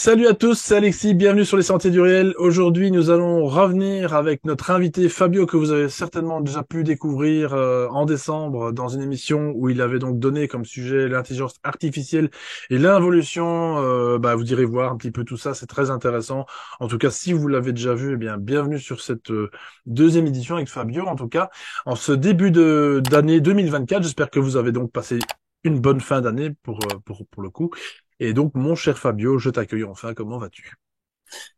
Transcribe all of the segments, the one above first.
Salut à tous, c'est Alexis, bienvenue sur les Sentiers du Réel. Aujourd'hui, nous allons revenir avec notre invité Fabio que vous avez certainement déjà pu découvrir en décembre dans une émission où il avait donc donné comme sujet l'intelligence artificielle et l'involution. Vous irez voir un petit peu tout ça, c'est très intéressant. En tout cas, si vous l'avez déjà vu, eh bien, bienvenue sur cette deuxième édition avec Fabio. En tout cas, en ce début de d'année 2024, j'espère que vous avez donc passé une bonne fin d'année pour le coup. Et donc, mon cher Fabio, je t'accueille enfin. Comment vas-tu?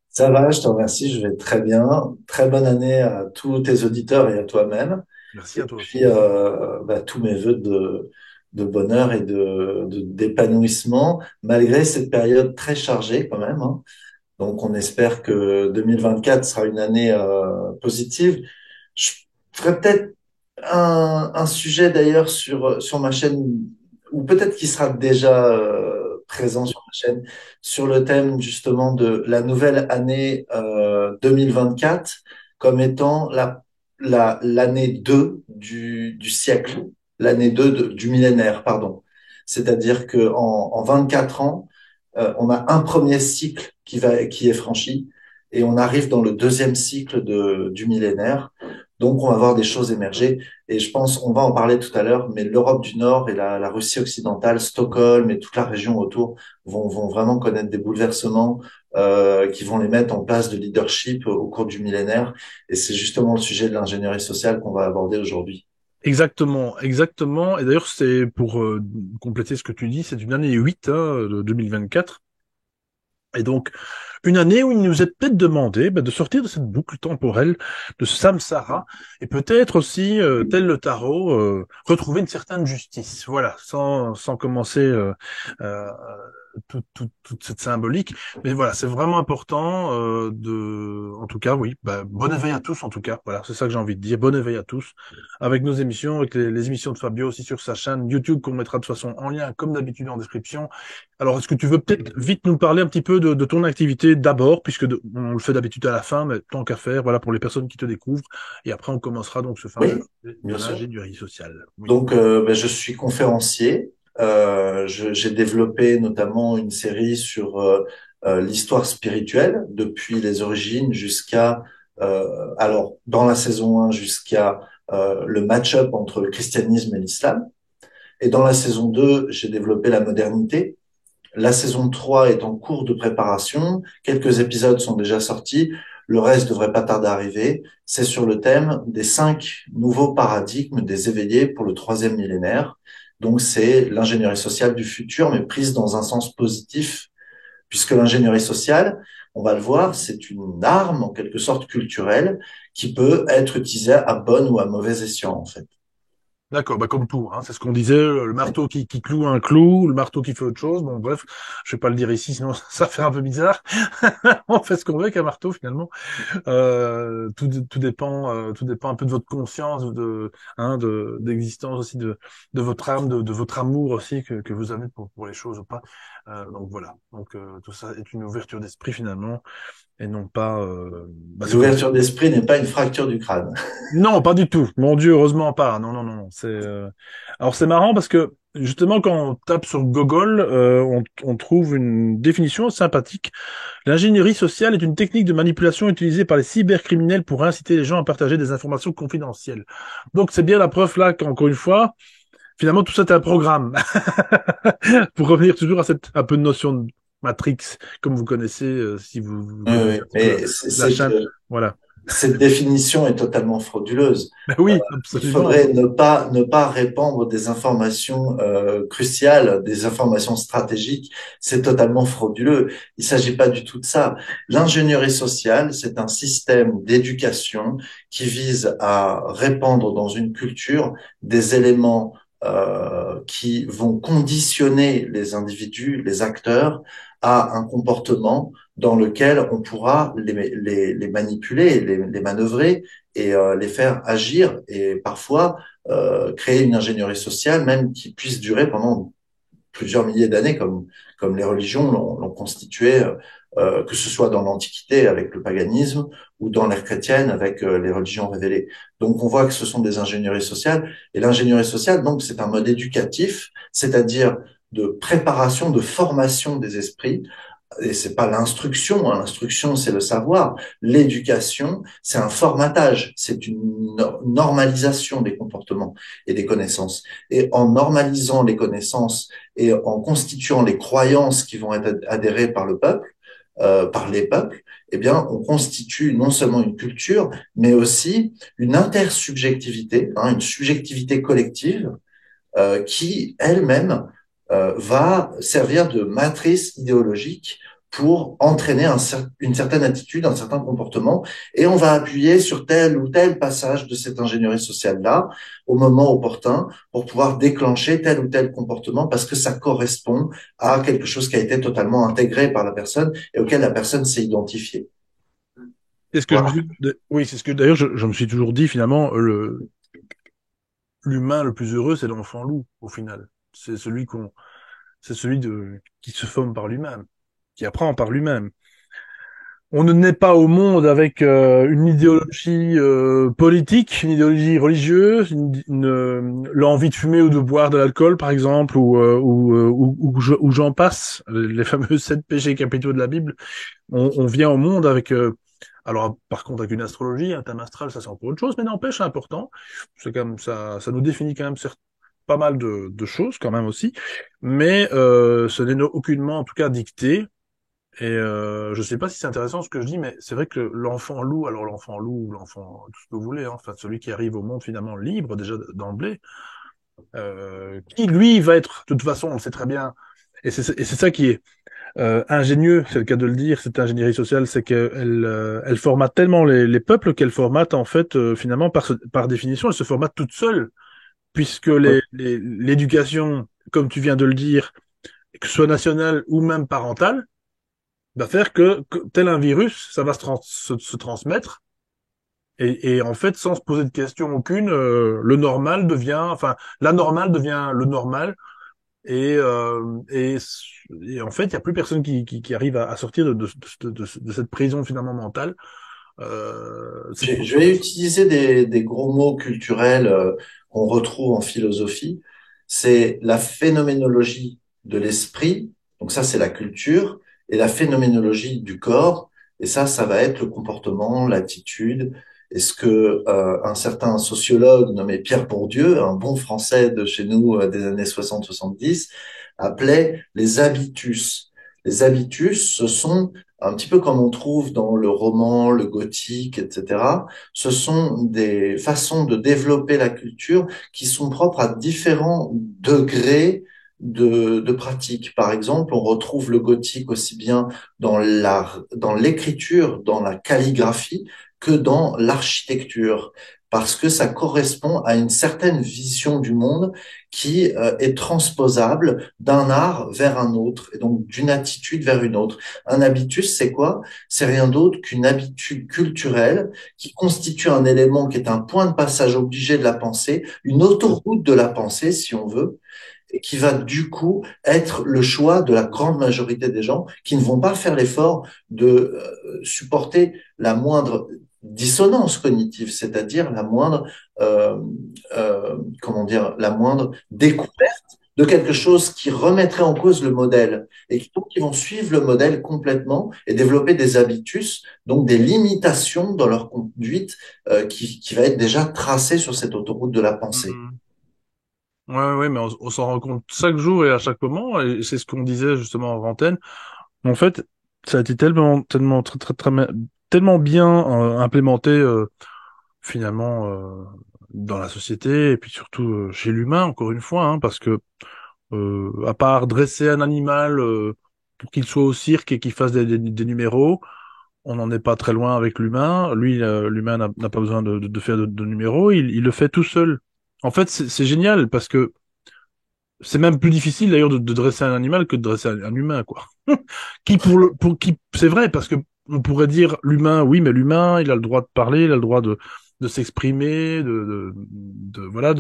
Ça va, je te remercie, je vais très bien. Très bonne année à tous tes auditeurs et à toi-même. Merci Et à toi puis, aussi. tous mes vœux de bonheur et d'épanouissement, malgré cette période très chargée quand même, hein. Donc, on espère que 2024 sera une année positive. Je ferai peut-être un sujet d'ailleurs sur ma chaîne, ou peut-être qu'il sera déjà présent sur ma chaîne, sur le thème justement de la nouvelle année 2024 comme étant l'année 2 du siècle, l'année 2 du millénaire, pardon. C'est-à-dire que en 24 ans, on a un premier cycle qui est franchi et on arrive dans le deuxième cycle du millénaire. Donc, on va voir des choses émerger. Et je pense, on va en parler tout à l'heure, mais l'Europe du Nord et la Russie occidentale, Stockholm et toute la région autour vont vraiment connaître des bouleversements qui vont les mettre en place de leadership au cours du millénaire. Et c'est justement le sujet de l'ingénierie sociale qu'on va aborder aujourd'hui. Exactement, exactement. Et d'ailleurs, c'est pour compléter ce que tu dis, c'est une année 8, de 2024. Et donc, une année où il nous est peut-être demandé de sortir de cette boucle temporelle, de ce samsara, et peut-être aussi, tel le tarot, retrouver une certaine justice. Voilà, sans commencer euh, toute cette symbolique. Mais voilà, c'est vraiment important en tout cas, oui, bon éveil à tous, en tout cas. Voilà, c'est ça que j'ai envie de dire. Bon éveil à tous. Avec nos émissions, avec les émissions de Fabio aussi sur sa chaîne YouTube, qu'on mettra de toute façon en lien, comme d'habitude, en description. Alors, est-ce que tu veux peut-être vite nous parler un petit peu de ton activité d'abord, puisque on le fait d'habitude à la fin, mais tant qu'à faire, voilà, pour les personnes qui te découvrent. Et après, on commencera donc ce fameux Oui, sujet de bien sûr. l'ingénierie sociale. Oui. Donc, je suis conférencier. J'ai développé notamment une série sur l'histoire spirituelle depuis les origines jusqu'à, alors dans la saison 1 jusqu'à le match-up entre le christianisme et l'islam. Et dans la saison 2, j'ai développé la modernité. La saison 3 est en cours de préparation. Quelques épisodes sont déjà sortis. Le reste devrait pas tarder à arriver. C'est sur le thème des 5 nouveaux paradigmes des éveillés pour le troisième millénaire. Donc, c'est l'ingénierie sociale du futur, mais prise dans un sens positif, puisque l'ingénierie sociale, on va le voir, c'est une arme, en quelque sorte, culturelle, qui peut être utilisée à bon ou à mauvais escient, en fait. D'accord, comme tout, hein, c'est ce qu'on disait, le marteau qui cloue un clou, le marteau qui fait autre chose. Bon, bref, je vais pas le dire ici, sinon ça fait un peu bizarre. On fait ce qu'on veut avec un marteau finalement. Tout dépend un peu de votre conscience, d'existence aussi, de votre âme, de votre amour aussi que vous avez pour les choses ou pas. Donc voilà. Donc tout ça est une ouverture d'esprit finalement et non pas. C'est comme L'ouverture d'esprit n'est pas une fracture du crâne. non, pas du tout. Mon Dieu, heureusement pas. Non, non, non. Alors c'est marrant parce que justement quand on tape sur Google, on trouve une définition sympathique. L'ingénierie sociale est une technique de manipulation utilisée par les cybercriminels pour inciter les gens à partager des informations confidentielles. Donc c'est bien la preuve là qu'encore une fois, finalement tout ça est un programme. Pour revenir toujours à cette un peu de notion de Matrix, comme vous connaissez, si vous Oui, connaissez oui. un petit peu Mais la c'est chaîne. que Voilà. cette définition est totalement frauduleuse. Ben oui, Il absolument. faudrait ne pas répandre des informations cruciales, des informations stratégiques. C'est totalement frauduleux. Il s'agit pas du tout de ça. L'ingénierie sociale, c'est un système d'éducation qui vise à répandre dans une culture des éléments qui vont conditionner les individus, les acteurs, à un comportement dans lequel on pourra les manipuler, les manœuvrer et les faire agir et parfois créer une ingénierie sociale même qui puisse durer pendant plusieurs milliers d'années comme les religions l'ont constitué, que ce soit dans l'Antiquité avec le paganisme ou dans l'ère chrétienne avec les religions révélées. Donc on voit que ce sont des ingénieries sociales et l'ingénierie sociale donc c'est un mode éducatif, c'est-à-dire de préparation, de formation des esprits et c'est pas l'instruction, hein. L'instruction, c'est le savoir. L'éducation, c'est un formatage, c'est une normalisation des comportements et des connaissances. Et en normalisant les connaissances et en constituant les croyances qui vont être adhérées par le peuple, par les peuples, eh bien, on constitue non seulement une culture, mais aussi une intersubjectivité, hein, une subjectivité collective qui elle-même va servir de matrice idéologique pour entraîner une certaine attitude, un certain comportement, et on va appuyer sur tel ou tel passage de cette ingénierie sociale-là au moment opportun pour pouvoir déclencher tel ou tel comportement parce que ça correspond à quelque chose qui a été totalement intégré par la personne et auquel la personne s'est identifiée. C'est ce que je me Voilà. suis, oui, c'est ce que d'ailleurs je me suis toujours dit finalement, l'humain le plus heureux, c'est l'enfant loup, au final. C'est celui qui se forme par lui-même, qui apprend par lui-même. On ne naît pas au monde avec une idéologie politique, une idéologie religieuse, l'envie de fumer ou de boire de l'alcool, par exemple, ou j'en passe, les fameux 7 péchés capitaux de la Bible. On vient au monde avec, alors par contre avec une astrologie, un thème astral, ça c'est encore autre chose, mais n'empêche, c'est important. C'est quand même ça nous définit quand même pas mal de choses quand même aussi, mais ce n'est aucunement en tout cas dicté. Et je sais pas si c'est intéressant ce que je dis, mais c'est vrai que l'enfant loup, alors l'enfant loup, ou l'enfant, tout ce que vous voulez, hein, enfin celui qui arrive au monde finalement libre déjà d'emblée, qui lui va être, de toute façon, on le sait très bien, et c'est ça qui est ingénieux, c'est le cas de le dire, cette ingénierie sociale, c'est qu'elle elle formate tellement les peuples qu'elle formate en fait finalement par définition, elle se formate toute seule, puisque l'éducation, comme tu viens de le dire, que ce soit nationale ou même parentale, va faire que tel un virus, ça va se transmettre. Et en fait, sans se poser de questions aucune, le normal devient, enfin, la normale devient le normal. Et, et en fait, il n'y a plus personne qui arrive à sortir de cette prison finalement mentale. C'est pour Je ça. vais utiliser des gros mots culturels qu'on retrouve en philosophie. C'est la phénoménologie de l'esprit, donc ça c'est la culture, et la phénoménologie du corps, et ça va être le comportement, l'attitude, et ce que un certain sociologue nommé Pierre Bourdieu, un bon français de chez nous des années 60-70, appelait les habitus. Les habitus, ce sont un petit peu comme on trouve dans le roman, le gothique, etc. Ce sont des façons de développer la culture qui sont propres à différents degrés de pratique. Par exemple, on retrouve le gothique aussi bien dans l'art, dans l'écriture, dans la calligraphie, que dans l'architecture, parce que ça correspond à une certaine vision du monde qui est transposable d'un art vers un autre, et donc d'une attitude vers une autre. Un habitus, c'est quoi? C'est rien d'autre qu'une habitude culturelle qui constitue un élément qui est un point de passage obligé de la pensée, une autoroute de la pensée, si on veut, et qui va du coup être le choix de la grande majorité des gens qui ne vont pas faire l'effort de supporter la moindre dissonance cognitive, c'est-à-dire la moindre, comment dire, la moindre découverte de quelque chose qui remettrait en cause le modèle et qui, donc, ils vont suivre le modèle complètement et développer des habitus, donc des limitations dans leur conduite qui va être déjà tracée sur cette autoroute de la pensée. Mhm. Ouais, ouais, mais on s'en rend compte chaque jour et à chaque moment, et c'est ce qu'on disait justement en antenne. En fait, ça a été tellement, tellement bien implémenté finalement dans la société et puis surtout chez l'humain, encore une fois, hein, parce que à part dresser un animal pour qu'il soit au cirque et qu'il fasse des numéros, on n'en est pas très loin avec l'humain. Lui, l'humain n'a pas besoin de faire de numéros, il le fait tout seul. En fait, c'est génial parce que c'est même plus difficile d'ailleurs de dresser un animal que de dresser un humain, quoi. Qui pour qui c'est vrai parce que on pourrait dire l'humain, oui, mais l'humain, il a le droit de parler, il a le droit de s'exprimer, voilà,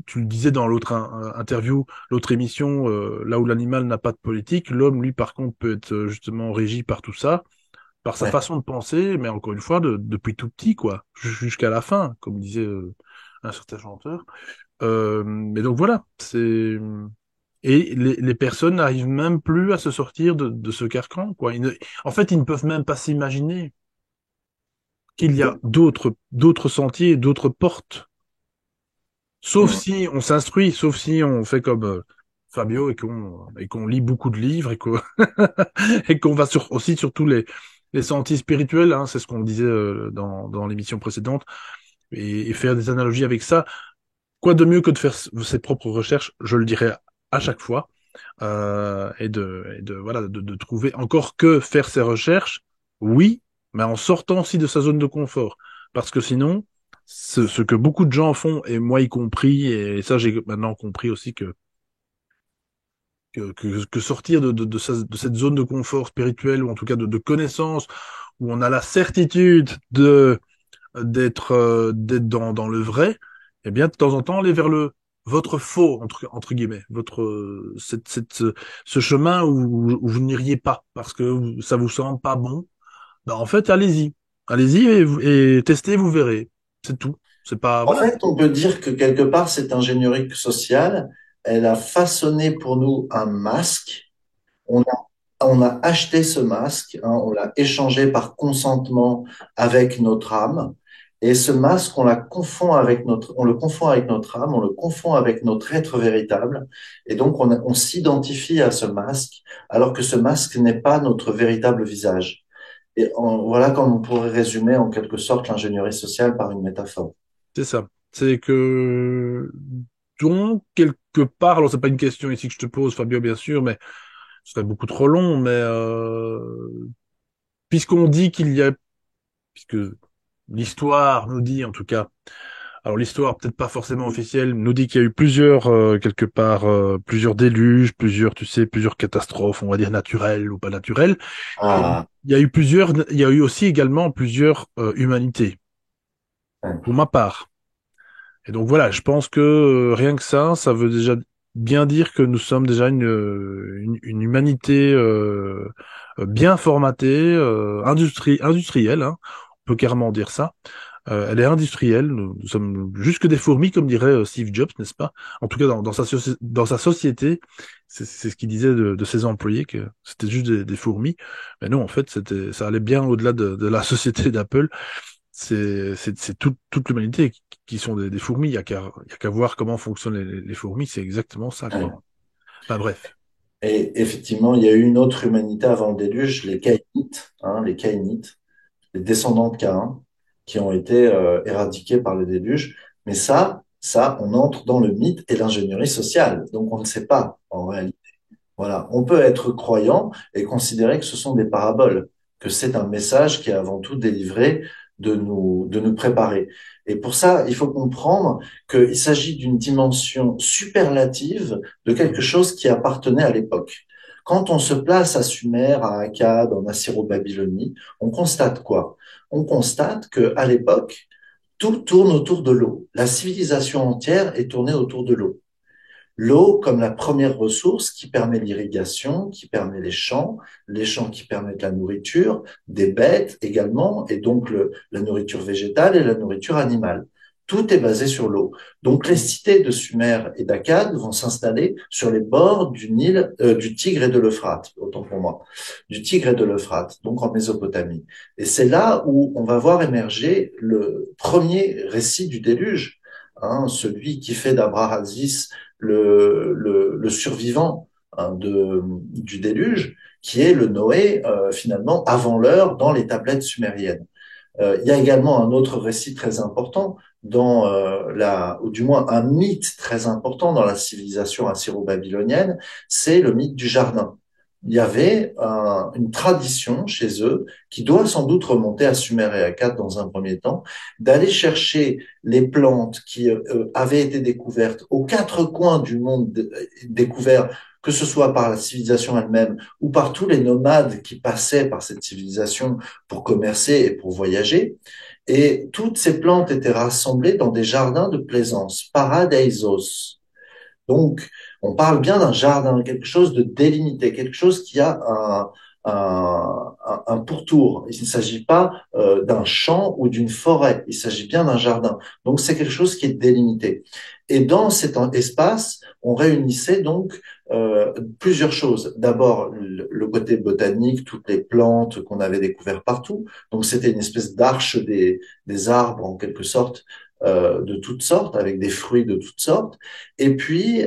tu le disais dans l'autre interview, l'autre émission, là où l'animal n'a pas de politique, l'homme, lui, par contre, peut être justement régi par tout ça, par sa Ouais. façon de penser, mais encore une fois, depuis tout petit, quoi, jusqu'à la fin, comme disait un certain chanteur. Mais donc voilà, c'est et les personnes n'arrivent même plus à se sortir de ce carcan, quoi. En fait, ils ne peuvent même pas s'imaginer qu'il y a d'autres sentiers, d'autres portes. Sauf Mm. si on s'instruit, sauf si on fait comme Fabio et qu'on lit beaucoup de livres et qu'on va aussi sur tous les sentiers spirituels, hein, c'est ce qu'on disait dans l'émission précédente, et faire des analogies avec ça. Quoi de mieux que de faire ses propres recherches, je le dirais à chaque fois, et de voilà de trouver encore que faire ses recherches, oui, mais en sortant aussi de sa zone de confort, parce que sinon, ce que beaucoup de gens font, et moi y compris, et ça j'ai maintenant compris aussi que sortir de cette zone de confort spirituel, ou en tout cas de connaissance, où on a la certitude d'être dans le vrai, eh bien, de temps en temps, aller vers votre faux, entre guillemets, ce chemin où vous n'iriez pas, parce que ça vous semble pas bon. Ben, en fait, allez-y. Allez-y et testez, vous verrez. C'est tout. C'est pas, En voilà. fait, on peut dire que quelque part, cette ingénierie sociale, elle a façonné pour nous un masque. On on a acheté ce masque, hein, on l'a échangé par consentement avec notre âme. Et ce masque, on le confond avec notre âme, on le confond avec notre être véritable. Et donc, on s'identifie à ce masque, alors que ce masque n'est pas notre véritable visage. Et voilà comme on pourrait résumer en quelque sorte l'ingénierie sociale par une métaphore. C'est ça. C'est que, donc, quelque part, alors c'est pas une question ici que je te pose, Fabio, bien sûr, mais ce serait beaucoup trop long, mais puisqu'on dit puisque l'histoire nous dit, en tout cas, alors l'histoire peut-être pas forcément officielle, nous dit qu'il y a eu plusieurs, quelque part, plusieurs déluges, tu sais, plusieurs catastrophes, on va dire naturelles ou pas naturelles. Et Ah, il y a eu aussi également plusieurs humanités, ouais. pour ma part. Et donc voilà, je pense que rien que ça veut déjà bien dire que nous sommes déjà une humanité bien formatée, industrielle, hein, on peut carrément dire ça. Elle est industrielle, nous sommes juste que des fourmis, comme dirait Steve Jobs, n'est-ce pas? En tout cas, dans sa société, c'est ce qu'il disait de ses employés, que c'était juste des fourmis. Mais non, en fait, ça allait bien au-delà de la société d'Apple. C'est toute l'humanité qui sont des fourmis. Il y a qu'à voir comment fonctionnent les fourmis. C'est exactement ça, quoi. Ouais. Enfin, bref. Et effectivement, il y a eu une autre humanité avant le déluge, les Caïnites, hein, les descendants de Caïn, qui ont été éradiqués par le déluge. Mais ça, on entre dans le mythe et l'ingénierie sociale. Donc, on ne sait pas en réalité. Voilà, on peut être croyant et considérer que ce sont des paraboles, que c'est un message qui est avant tout délivré de nous préparer. Et pour ça, il faut comprendre qu'il s'agit d'une dimension superlative de quelque chose qui appartenait à l'époque. Quand on se place à Sumer, à Akkad, en Assyro-Babylonie, on constate quoi? On constate que à l'époque, tout tourne autour de l'eau. La civilisation entière est tournée autour de l'eau. L'eau comme la première ressource qui permet l'irrigation, qui permet les champs qui permettent la nourriture, des bêtes également, et donc la nourriture végétale et la nourriture animale. Tout est basé sur l'eau. Donc les cités de Sumer et d'Akkad vont s'installer sur les bords du Nil, du Tigre et de l'Euphrate, autant pour moi, du Tigre et de l'Euphrate, donc en Mésopotamie. Et c'est là où on va voir émerger le premier récit du déluge, hein, celui qui fait d'Abrahazis le survivant, hein, du déluge, qui est le Noé finalement avant l'heure dans les tablettes sumériennes. Il y a également un autre récit très important dans ou du moins un mythe très important dans la civilisation assyro-babylonienne, c'est le mythe du jardin. Il y avait une tradition chez eux qui doit sans doute remonter à Sumer et Akkad dans un premier temps, d'aller chercher les plantes qui avaient été découvertes aux quatre coins du monde découvert, que ce soit par la civilisation elle-même ou par tous les nomades qui passaient par cette civilisation pour commercer et pour voyager. Et toutes ces plantes étaient rassemblées dans des jardins de plaisance, paradeisos. Donc, on parle bien d'un jardin, quelque chose de délimité, quelque chose qui a un pourtour. Il ne s'agit pas d'un champ ou d'une forêt. Il s'agit bien d'un jardin. Donc c'est quelque chose qui est délimité. Et dans cet espace, on réunissait donc plusieurs choses. D'abord, le côté botanique, toutes les plantes qu'on avait découvertes partout. Donc c'était une espèce d'arche des arbres en quelque sorte. De toutes sortes, avec des fruits de toutes sortes. Et puis,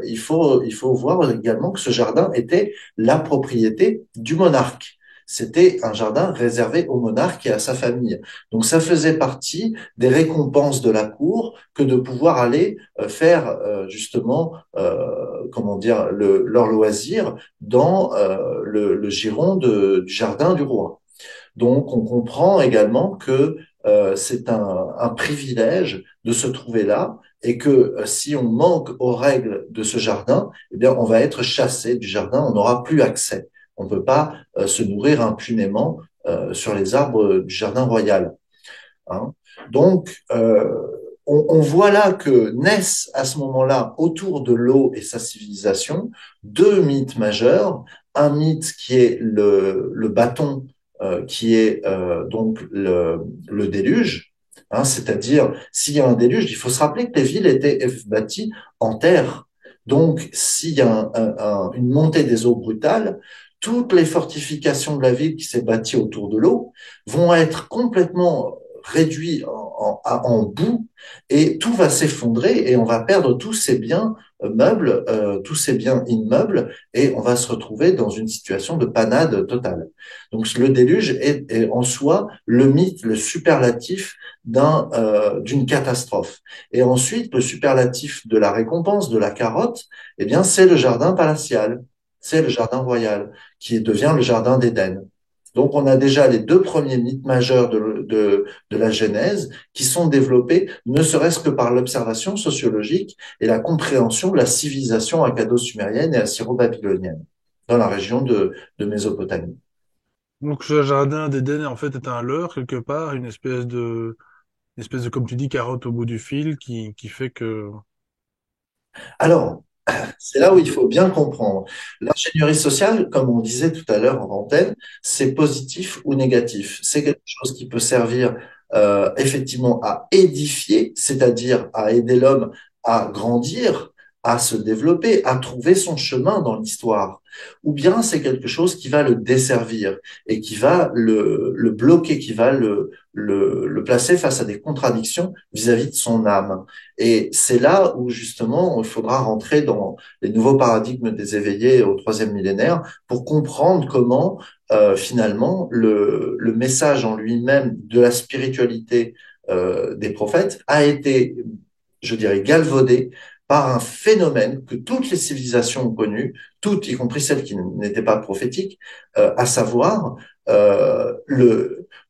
il faut voir également que ce jardin était la propriété du monarque. C'était un jardin réservé au monarque et à sa famille. Donc ça faisait partie des récompenses de la cour que de pouvoir aller faire justement, comment dire, leur loisir dans le giron du jardin du roi. Donc, on comprend également que c'est un privilège de se trouver là et que si on manque aux règles de ce jardin, eh bien, on va être chassé du jardin, on n'aura plus accès. On ne peut pas se nourrir impunément sur les arbres du jardin royal. Hein. Donc, on voit là que naissent à ce moment-là, autour de l'eau et sa civilisation, deux mythes majeurs. Un mythe qui est le bâton, qui est donc le déluge. Hein, c'est-à-dire, s'il y a un déluge, il faut se rappeler que les villes étaient bâties en terre. Donc, s'il y a une montée des eaux brutales, toutes les fortifications de la ville qui s'est bâtie autour de l'eau vont être complètement réduites en boue et tout va s'effondrer et on va perdre tous ces biens meubles, tous ces biens immeubles et on va se retrouver dans une situation de panade totale. Donc le déluge est en soi le mythe, le superlatif d'une catastrophe. Et ensuite, le superlatif de la récompense, de la carotte, eh bien, c'est le jardin palatial, c'est le jardin royal, qui devient le jardin d'Éden. Donc, on a déjà les deux premiers mythes majeurs de la Genèse qui sont développés ne serait-ce que par l'observation sociologique et la compréhension de la civilisation akkado-sumérienne et assyro-babylonienne dans la région de Mésopotamie. Donc ce jardin d'Éden en fait est un leurre quelque part, une espèce de comme tu dis carotte au bout du fil qui fait que Alors, c'est là où il faut bien comprendre. L'ingénierie sociale, comme on disait tout à l'heure en antenne, c'est positif ou négatif. C'est quelque chose qui peut servir effectivement à édifier, c'est-à-dire à aider l'homme à grandir, à se développer, à trouver son chemin dans l'histoire. Ou bien c'est quelque chose qui va le desservir et qui va le bloquer, qui va le placer face à des contradictions vis-à-vis de son âme. Et c'est là où justement il faudra rentrer dans les nouveaux paradigmes des éveillés au troisième millénaire pour comprendre comment finalement le message en lui-même de la spiritualité des prophètes a été, je dirais, galvaudé par un phénomène que toutes les civilisations ont connu, toutes, y compris celles qui n'étaient pas prophétiques, à savoir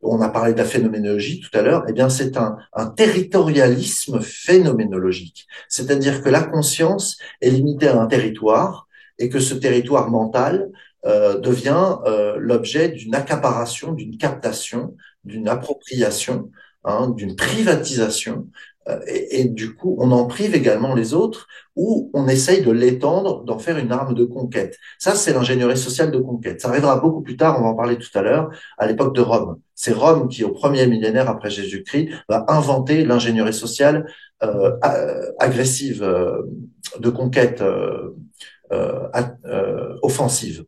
on a parlé de la phénoménologie tout à l'heure, eh bien c'est un territorialisme phénoménologique. C'est-à-dire que la conscience est limitée à un territoire et que ce territoire mental devient l'objet d'une accaparation, d'une captation, d'une appropriation, hein, d'une privatisation. Et du coup, on en prive également les autres ou on essaye de l'étendre, d'en faire une arme de conquête. Ça, c'est l'ingénierie sociale de conquête. Ça arrivera beaucoup plus tard, on va en parler tout à l'heure, à l'époque de Rome. C'est Rome qui, au premier millénaire après Jésus-Christ, va inventer l'ingénierie sociale agressive de conquête offensive.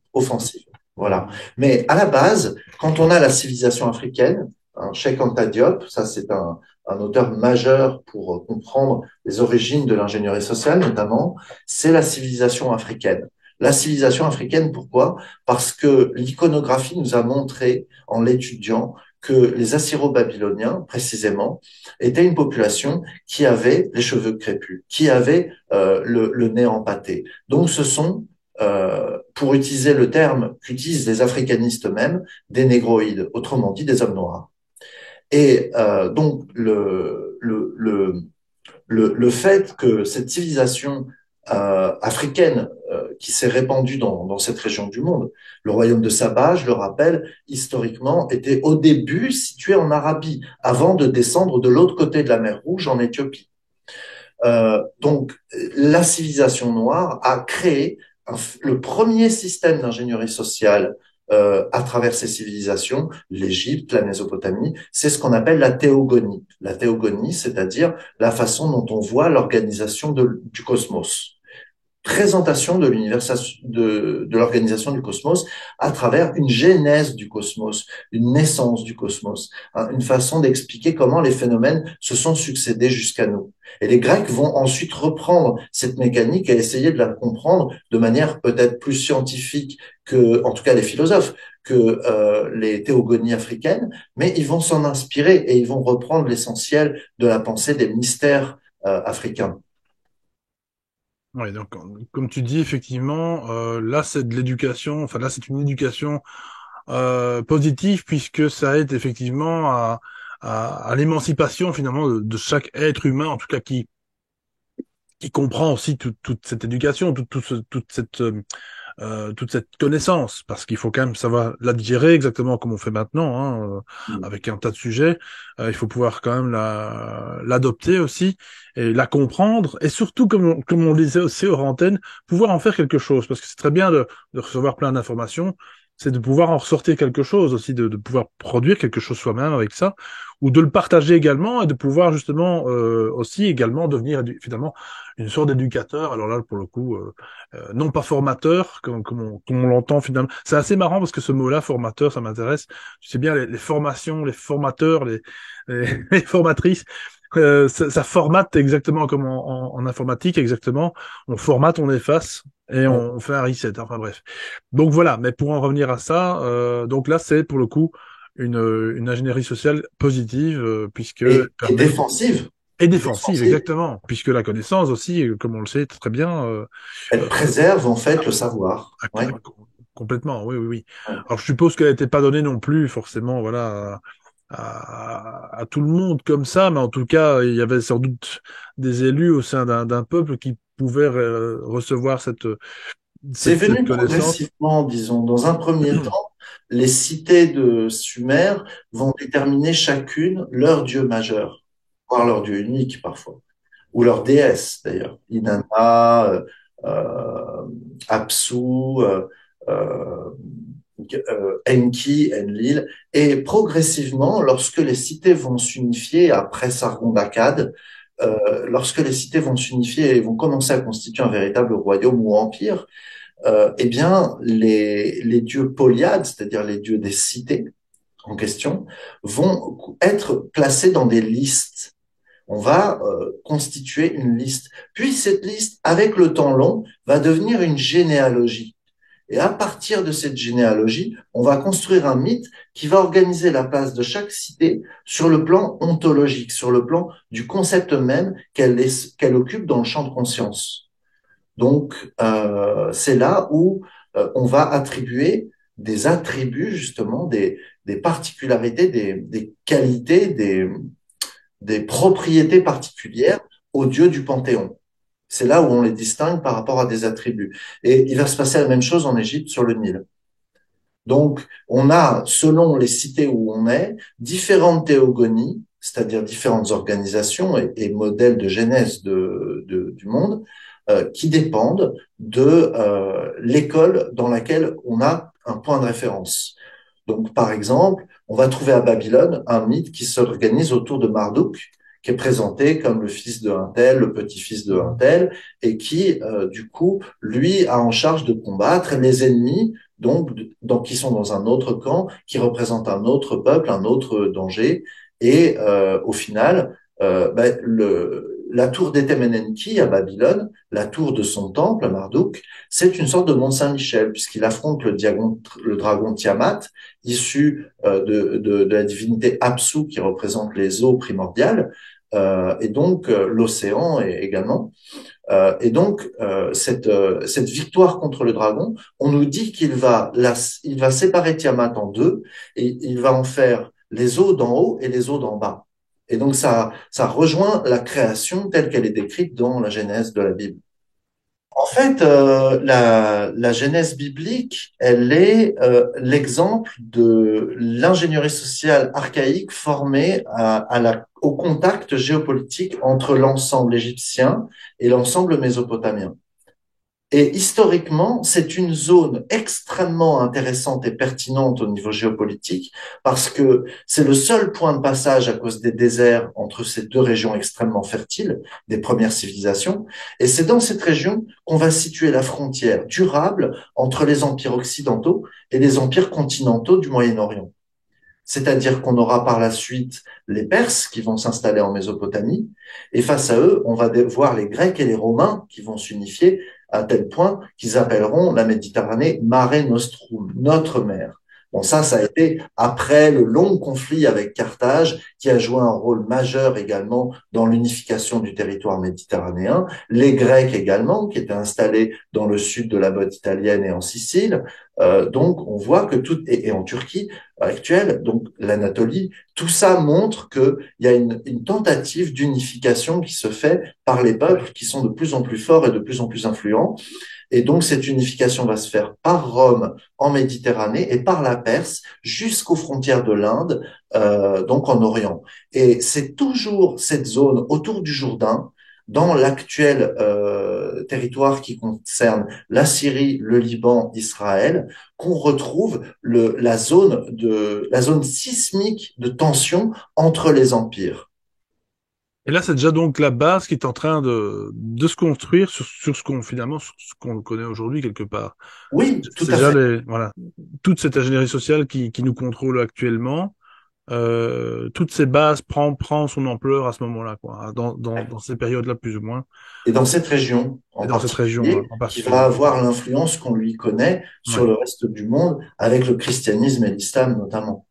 Voilà. Mais à la base, quand on a la civilisation africaine, hein, Cheikh Anta Diop, ça c'est un auteur majeur pour comprendre les origines de l'ingénierie sociale, notamment, c'est la civilisation africaine. La civilisation africaine, pourquoi? Parce que l'iconographie nous a montré, en l'étudiant, que les Assyro-Babyloniens, précisément, étaient une population qui avait les cheveux crépus, qui avait le nez empâté. Donc, ce sont, pour utiliser le terme qu'utilisent les africanistes eux-mêmes, des négroïdes, autrement dit des hommes noirs. Et donc, le fait que cette civilisation africaine qui s'est répandue dans cette région du monde, le royaume de Saba, je le rappelle, historiquement, était au début situé en Arabie, avant de descendre de l'autre côté de la mer Rouge en Éthiopie. Donc, la civilisation noire a créé le premier système d'ingénierie sociale à travers ces civilisations, l'Égypte, la Mésopotamie, c'est ce qu'on appelle la théogonie. La théogonie, c'est-à-dire la façon dont on voit l'organisation du cosmos, présentation de l'univers, de l'organisation du cosmos à travers une genèse du cosmos, une naissance du cosmos, hein, une façon d'expliquer comment les phénomènes se sont succédés jusqu'à nous. Et les Grecs vont ensuite reprendre cette mécanique et essayer de la comprendre de manière peut-être plus scientifique que, en tout cas les philosophes, que les théogonies africaines, mais ils vont s'en inspirer et ils vont reprendre l'essentiel de la pensée des mystères africains. Ouais, donc, comme tu dis, effectivement, là, c'est de l'éducation, enfin, là, c'est une éducation positive puisque ça aide effectivement à l'émancipation, finalement, de chaque être humain, en tout cas, qui comprend aussi toute cette éducation, toute cette connaissance, parce qu'il faut quand même savoir la digérer exactement comme on fait maintenant, hein, avec un tas de sujets. Il faut pouvoir quand même l'adopter aussi et la comprendre, et surtout, comme on le disait aussi hors antenne, pouvoir en faire quelque chose, parce que c'est très bien de recevoir plein d'informations, c'est de pouvoir en ressortir quelque chose aussi, de pouvoir produire quelque chose soi-même avec ça, ou de le partager également, et de pouvoir justement aussi également devenir finalement une sorte d'éducateur. Alors là, pour le coup, non pas formateur, comme on l'entend finalement. C'est assez marrant parce que ce mot-là, formateur, ça m'intéresse. Tu sais bien, les formations, les formateurs, les formatrices, ça formate exactement comme en informatique, exactement. On formate, on efface et Ouais. on fait un reset. Enfin bref. Donc voilà, mais pour en revenir à ça, donc là, c'est pour le coup une ingénierie sociale positive, puisque elle Et permet défensive. et défensive, Défensive. exactement, puisque la connaissance aussi, comme on le sait très bien, Elle euh, préserve en fait le savoir. ah, Ouais. complètement, oui, oui, oui. Ouais. Alors, je suppose qu'elle n'était pas donnée non plus, forcément, voilà, à tout le monde comme ça, mais en tout cas, il y avait sans doute des élus au sein d'un peuple qui pouvaient recevoir C'est cette venu connaissance. progressivement, disons. Dans un premier temps, les cités de Sumer vont déterminer chacune leur dieu majeur, voire leur dieu unique parfois, ou leur déesse d'ailleurs. Inanna, Apsu, euh, Enki, Enlil. Et progressivement, lorsque les cités vont s'unifier après Sargon d'Akkad, lorsque les cités vont s'unifier et vont commencer à constituer un véritable royaume ou empire, eh bien, les dieux polyades, c'est-à-dire les dieux des cités en question, vont être placés dans des listes. On va constituer une liste. Puis cette liste, avec le temps long, va devenir une généalogie. Et à partir de cette généalogie, on va construire un mythe qui va organiser la place de chaque cité sur le plan ontologique, sur le plan du concept même qu'elle occupe dans le champ de conscience. Donc, c'est là où on va attribuer des attributs, justement, des particularités, des qualités, des propriétés particulières aux dieux du Panthéon. C'est là où on les distingue par rapport à des attributs. Et il va se passer la même chose en Égypte sur le Nil. Donc, on a, selon les cités où on est, différentes théogonies, c'est-à-dire différentes organisations et modèles de genèse du monde, qui dépendent de l'école dans laquelle on a un point de référence. Donc, par exemple, on va trouver à Babylone un mythe qui s'organise autour de Marduk, qui est présenté comme le fils de un tel, le petit-fils de un tel, et qui, du coup, lui, a en charge de combattre les ennemis, donc qui sont dans un autre camp, qui représentent un autre peuple, un autre danger. Et au final, la tour d'Etemenenki à Babylone, la tour de son temple à Marduk, c'est une sorte de Mont Saint-Michel, puisqu'il affronte le dragon Tiamat, issu de la divinité Apsu qui représente les eaux primordiales, et donc l'océan également. Et donc cette victoire contre le dragon, on nous dit il va séparer Tiamat en deux et il va en faire les eaux d'en haut et les eaux d'en bas. Et donc ça rejoint la création telle qu'elle est décrite dans la Genèse de la Bible. En fait, la Genèse biblique, elle est l'exemple de l'ingénierie sociale archaïque formée au contact géopolitique entre l'ensemble égyptien et l'ensemble mésopotamien. Et historiquement, c'est une zone extrêmement intéressante et pertinente au niveau géopolitique parce que c'est le seul point de passage à cause des déserts entre ces deux régions extrêmement fertiles des premières civilisations. Et c'est dans cette région qu'on va situer la frontière durable entre les empires occidentaux et les empires continentaux du Moyen-Orient. C'est-à-dire qu'on aura par la suite les Perses qui vont s'installer en Mésopotamie, et face à eux, on va voir les Grecs et les Romains qui vont s'unifier à tel point qu'ils appelleront la Méditerranée Mare Nostrum, notre mer. Bon, ça a été après le long conflit avec Carthage, qui a joué un rôle majeur également dans l'unification du territoire méditerranéen. Les Grecs également, qui étaient installés dans le sud de la botte italienne et en Sicile. Donc, on voit que tout, et en Turquie actuelle, donc l'Anatolie, tout ça montre qu'il y a une tentative d'unification qui se fait par les peuples qui sont de plus en plus forts et de plus en plus influents. Et donc, cette unification va se faire par Rome en Méditerranée et par la Perse jusqu'aux frontières de l'Inde, donc en Orient. Et c'est toujours cette zone autour du Jourdain, dans l'actuel territoire qui concerne la Syrie, le Liban, Israël, qu'on retrouve la zone sismique de tension entre les empires. Et là, c'est déjà donc la base qui est en train de se construire sur ce qu'on finalement sur ce qu'on connaît aujourd'hui quelque part. Oui, tout C'est à déjà fait. voilà, toute cette ingénierie sociale qui nous contrôle actuellement. Toutes ces bases prend son ampleur à ce moment-là, quoi, dans ces périodes-là plus ou moins, Et dans cette région et en dans cette région particulier, en qui va particulier. avoir l'influence qu'on lui connaît sur Ouais. le reste du monde, avec le christianisme et l'islam notamment.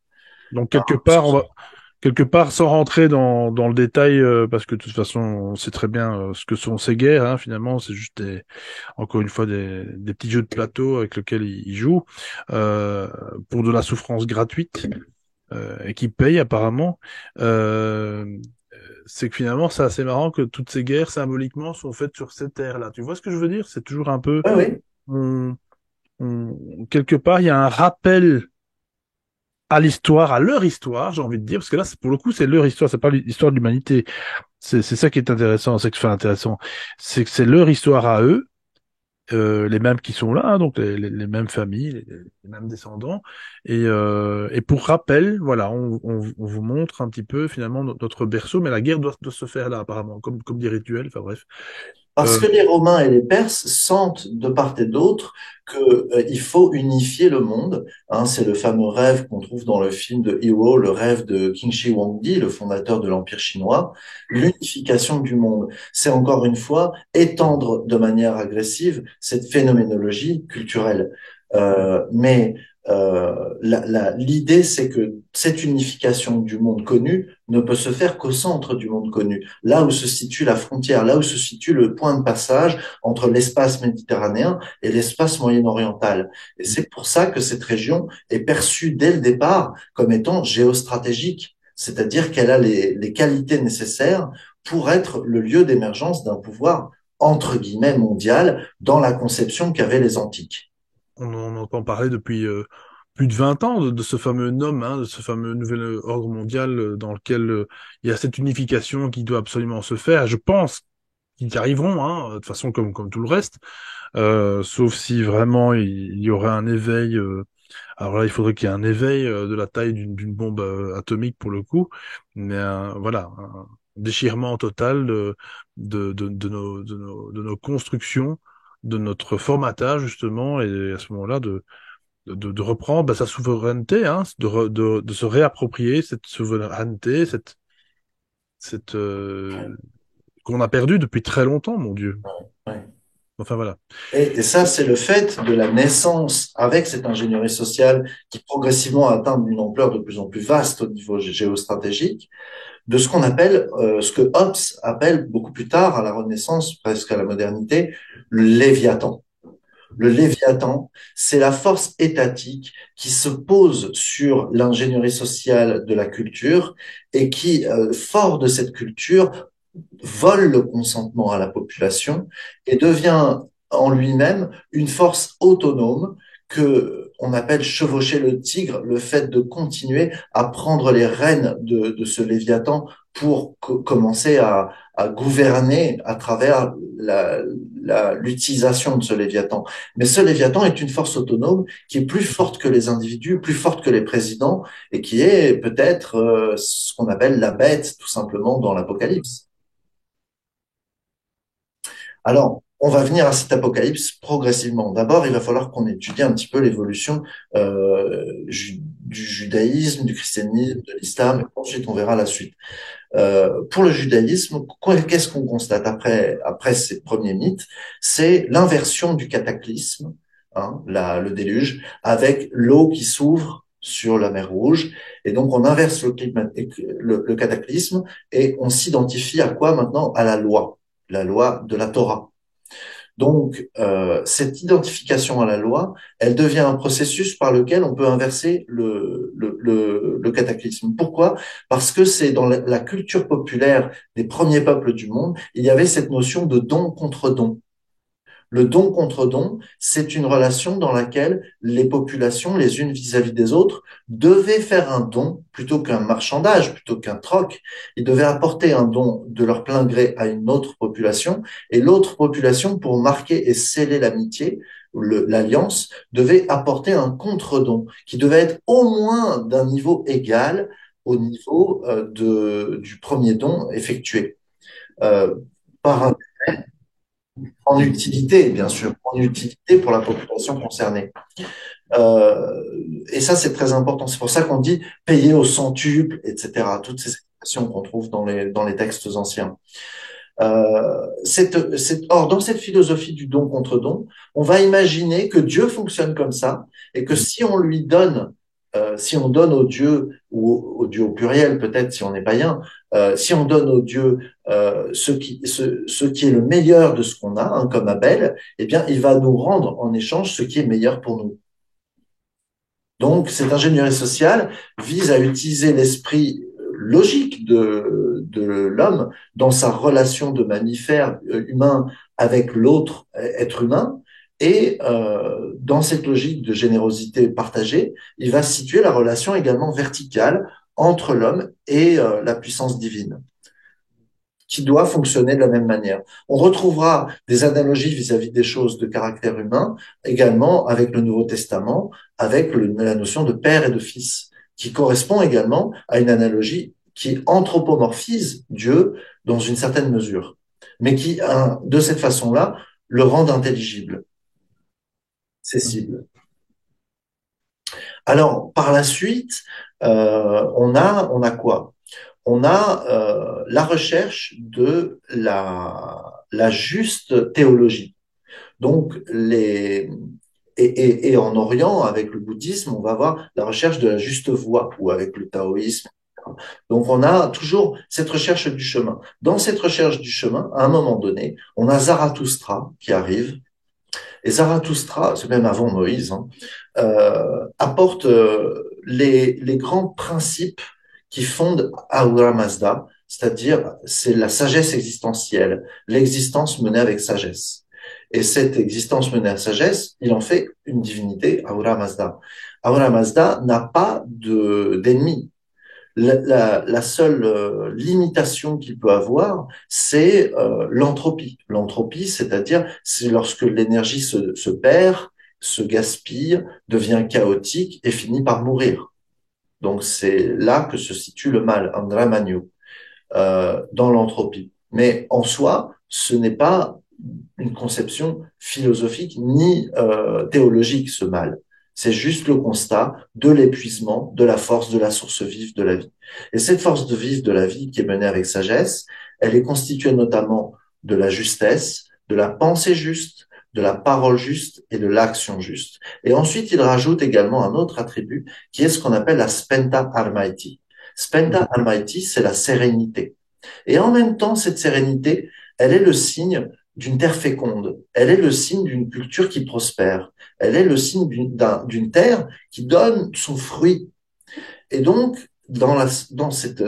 Donc quelque part, sans rentrer dans le détail, parce que de toute façon, on sait très bien ce que sont ces guerres. Hein, finalement, c'est juste encore une fois des petits jeux de plateau avec lesquels ils jouent euh, pour de la souffrance gratuite et qui payent apparemment. Euh, c'est que finalement, c'est assez marrant que toutes ces guerres symboliquement sont faites sur ces terres-là. Tu vois ce que je veux dire? C'est toujours un peu Oui, oui. quelque part, il y a un rappel à l'histoire, à leur histoire, j'ai envie de dire, parce que là, pour le coup, c'est leur histoire, c'est pas l'histoire de l'humanité. C'est ça qui est intéressant, c'est que, enfin, intéressant, c'est que c'est leur histoire à eux, les mêmes qui sont là, hein, donc les mêmes familles, les mêmes descendants. Et pour rappel, voilà, on vous montre un petit peu finalement notre berceau, mais la guerre doit se faire là, apparemment, comme des rituels. Enfin bref. Parce Euh, que les Romains et les Perses sentent de part et d'autre que il faut unifier le monde. Hein, c'est le fameux rêve qu'on trouve dans le film de Hero, le rêve de Qin Shi Huangdi, le fondateur de l'Empire chinois, l'unification du monde. C'est encore une fois étendre de manière agressive cette phénoménologie culturelle. Mais l'idée, c'est que cette unification du monde connu ne peut se faire qu'au centre du monde connu, là où se situe la frontière, là où se situe le point de passage entre l'espace méditerranéen et l'espace moyen-oriental. Et c'est pour ça que cette région est perçue dès le départ comme étant géostratégique, c'est-à-dire qu'elle a les qualités nécessaires pour être le lieu d'émergence d'un pouvoir entre guillemets mondial dans la conception qu'avaient les antiques. on en entend parler depuis plus de 20 ans de ce fameux nom, hein, de ce fameux nouvel ordre mondial dans lequel il y a cette unification qui doit absolument se faire. Je pense qu'ils y arriveront, hein, de toute façon comme tout le reste, sauf si vraiment il y aurait un éveil. Alors là, il faudrait qu'il y ait un éveil de la taille d'une bombe atomique pour le coup, mais voilà, un déchirement total de nos constructions, de notre formatage justement, et à ce moment-là de reprendre sa souveraineté, hein, de se réapproprier cette souveraineté, cette qu'on a perdue depuis très longtemps, mon Dieu. Ouais. Enfin voilà. Et ça, c'est le fait de la naissance avec cette ingénierie sociale qui progressivement atteint une ampleur de plus en plus vaste au niveau géostratégique, de ce qu'on appelle, ce que Hobbes appelle beaucoup plus tard, à la Renaissance, presque à la modernité, le Léviathan. Le Léviathan, c'est la force étatique qui se pose sur l'ingénierie sociale de la culture et qui, fort de cette culture, vole le consentement à la population et devient en lui-même une force autonome que on appelle chevaucher le tigre, le fait de continuer à prendre les rênes de ce Léviathan pour commencer à gouverner à travers l'utilisation de ce Léviathan. Mais ce Léviathan est une force autonome qui est plus forte que les individus, plus forte que les présidents, et qui est peut-être ce qu'on appelle la bête, tout simplement, dans l'Apocalypse. Alors, on va venir à cet apocalypse progressivement. D'abord, il va falloir qu'on étudie un petit peu l'évolution du judaïsme, du christianisme, de l'islam, et ensuite on verra la suite. Pour le judaïsme, qu'est-ce qu'on constate après ces premiers mythes? C'est l'inversion du cataclysme, hein, le déluge, avec l'eau qui s'ouvre sur la mer Rouge. Et donc, on inverse le cataclysme et on s'identifie à quoi maintenant? À la loi de la Torah. Donc, cette identification à la loi, elle devient un processus par lequel on peut inverser le cataclysme. Pourquoi? Parce que c'est dans la culture populaire des premiers peuples du monde, il y avait cette notion de don contre don. Le don contre don, c'est une relation dans laquelle les populations, les unes vis-à-vis des autres, devaient faire un don plutôt qu'un marchandage, plutôt qu'un troc. Ils devaient apporter un don de leur plein gré à une autre population, et l'autre population, pour marquer et sceller l'amitié, l'alliance, devait apporter un contre-don qui devait être au moins d'un niveau égal au niveau du premier don effectué. Euh, par un en utilité, bien sûr, en utilité pour la population concernée. Euh, et ça, c'est très important. C'est pour ça qu'on dit payer au centuple, etc. Toutes ces expressions qu'on trouve dans les textes anciens. Or, dans cette philosophie du don contre don, on va imaginer que Dieu fonctionne comme ça et que si on lui donne, si on donne au Dieu, ou au Dieu au pluriel peut-être si on est païen, si on donne au Dieu ce qui est le meilleur de ce qu'on a, hein, comme Abel, eh bien, il va nous rendre en échange ce qui est meilleur pour nous. Donc, cette ingénierie sociale vise à utiliser l'esprit logique de l'homme dans sa relation de mammifère humain avec l'autre être humain. Et dans cette logique de générosité partagée, il va situer la relation également verticale entre l'homme et la puissance divine, qui doit fonctionner de la même manière. On retrouvera des analogies vis-à-vis des choses de caractère humain, également avec le Nouveau Testament, avec la notion de père et de fils, qui correspond également à une analogie qui anthropomorphise Dieu dans une certaine mesure, mais qui, de cette façon-là, le rend intelligible, accessible. Alors, par la suite, on a quoi? On a la recherche de la juste théologie. Donc, et en Orient, avec le bouddhisme, on va avoir la recherche de la juste voie, ou avec le taoïsme. Donc, on a toujours cette recherche du chemin. Dans cette recherche du chemin, à un moment donné, on a Zarathustra qui arrive. Et Zarathustra, c'est même avant Moïse, hein, apporte les grands principes qui fondent Ahura Mazda, c'est-à-dire c'est la sagesse existentielle, l'existence menée avec sagesse. Et cette existence menée à sagesse, il en fait une divinité, Ahura Mazda. Ahura Mazda n'a pas d'ennemi. La seule limitation qu'il peut avoir, c'est l'entropie. L'entropie, c'est-à-dire, c'est lorsque l'énergie se perd, se gaspille, devient chaotique et finit par mourir. Donc c'est là que se situe le mal, Andra Magno, dans l'entropie. Mais en soi, ce n'est pas une conception philosophique ni théologique, ce mal. C'est juste le constat de l'épuisement, de la force, de la source vive de la vie. Et cette force de vive de la vie qui est menée avec sagesse, elle est constituée notamment de la justesse, de la pensée juste, de la parole juste et de l'action juste. Et ensuite, il rajoute également un autre attribut qui est ce qu'on appelle la spenta armaiti. Spenta armaiti, c'est la sérénité. Et en même temps, cette sérénité, elle est le signe d'une terre féconde. Elle est le signe d'une culture qui prospère. Elle est le signe d'une terre qui donne son fruit. Et donc, dans cette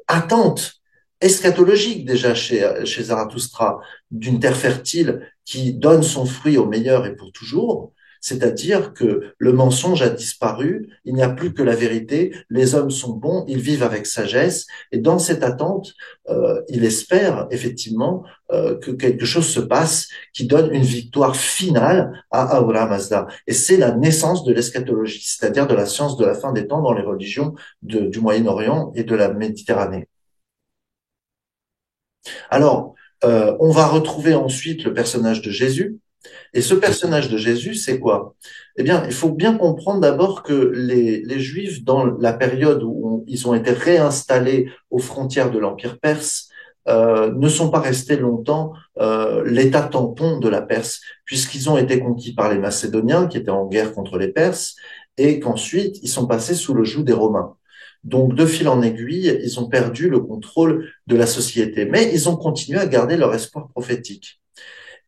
attente eschatologique déjà chez Zarathustra d'une terre fertile qui donne son fruit au meilleur et pour toujours, c'est-à-dire que le mensonge a disparu, il n'y a plus que la vérité, les hommes sont bons, ils vivent avec sagesse, et dans cette attente, il espère effectivement que quelque chose se passe qui donne une victoire finale à Ahura Mazda. Et c'est la naissance de l'eschatologie, c'est-à-dire de la science de la fin des temps dans les religions du Moyen-Orient et de la Méditerranée. Alors, on va retrouver ensuite le personnage de Jésus. Et ce personnage de Jésus, c'est quoi? Eh bien, il faut bien comprendre d'abord que les Juifs, dans la période où ils ont été réinstallés aux frontières de l'Empire perse, ne sont pas restés longtemps l'État tampon de la Perse, puisqu'ils ont été conquis par les Macédoniens, qui étaient en guerre contre les Perses, et qu'ensuite, ils sont passés sous le joug des Romains. Donc, de fil en aiguille, ils ont perdu le contrôle de la société, mais ils ont continué à garder leur espoir prophétique.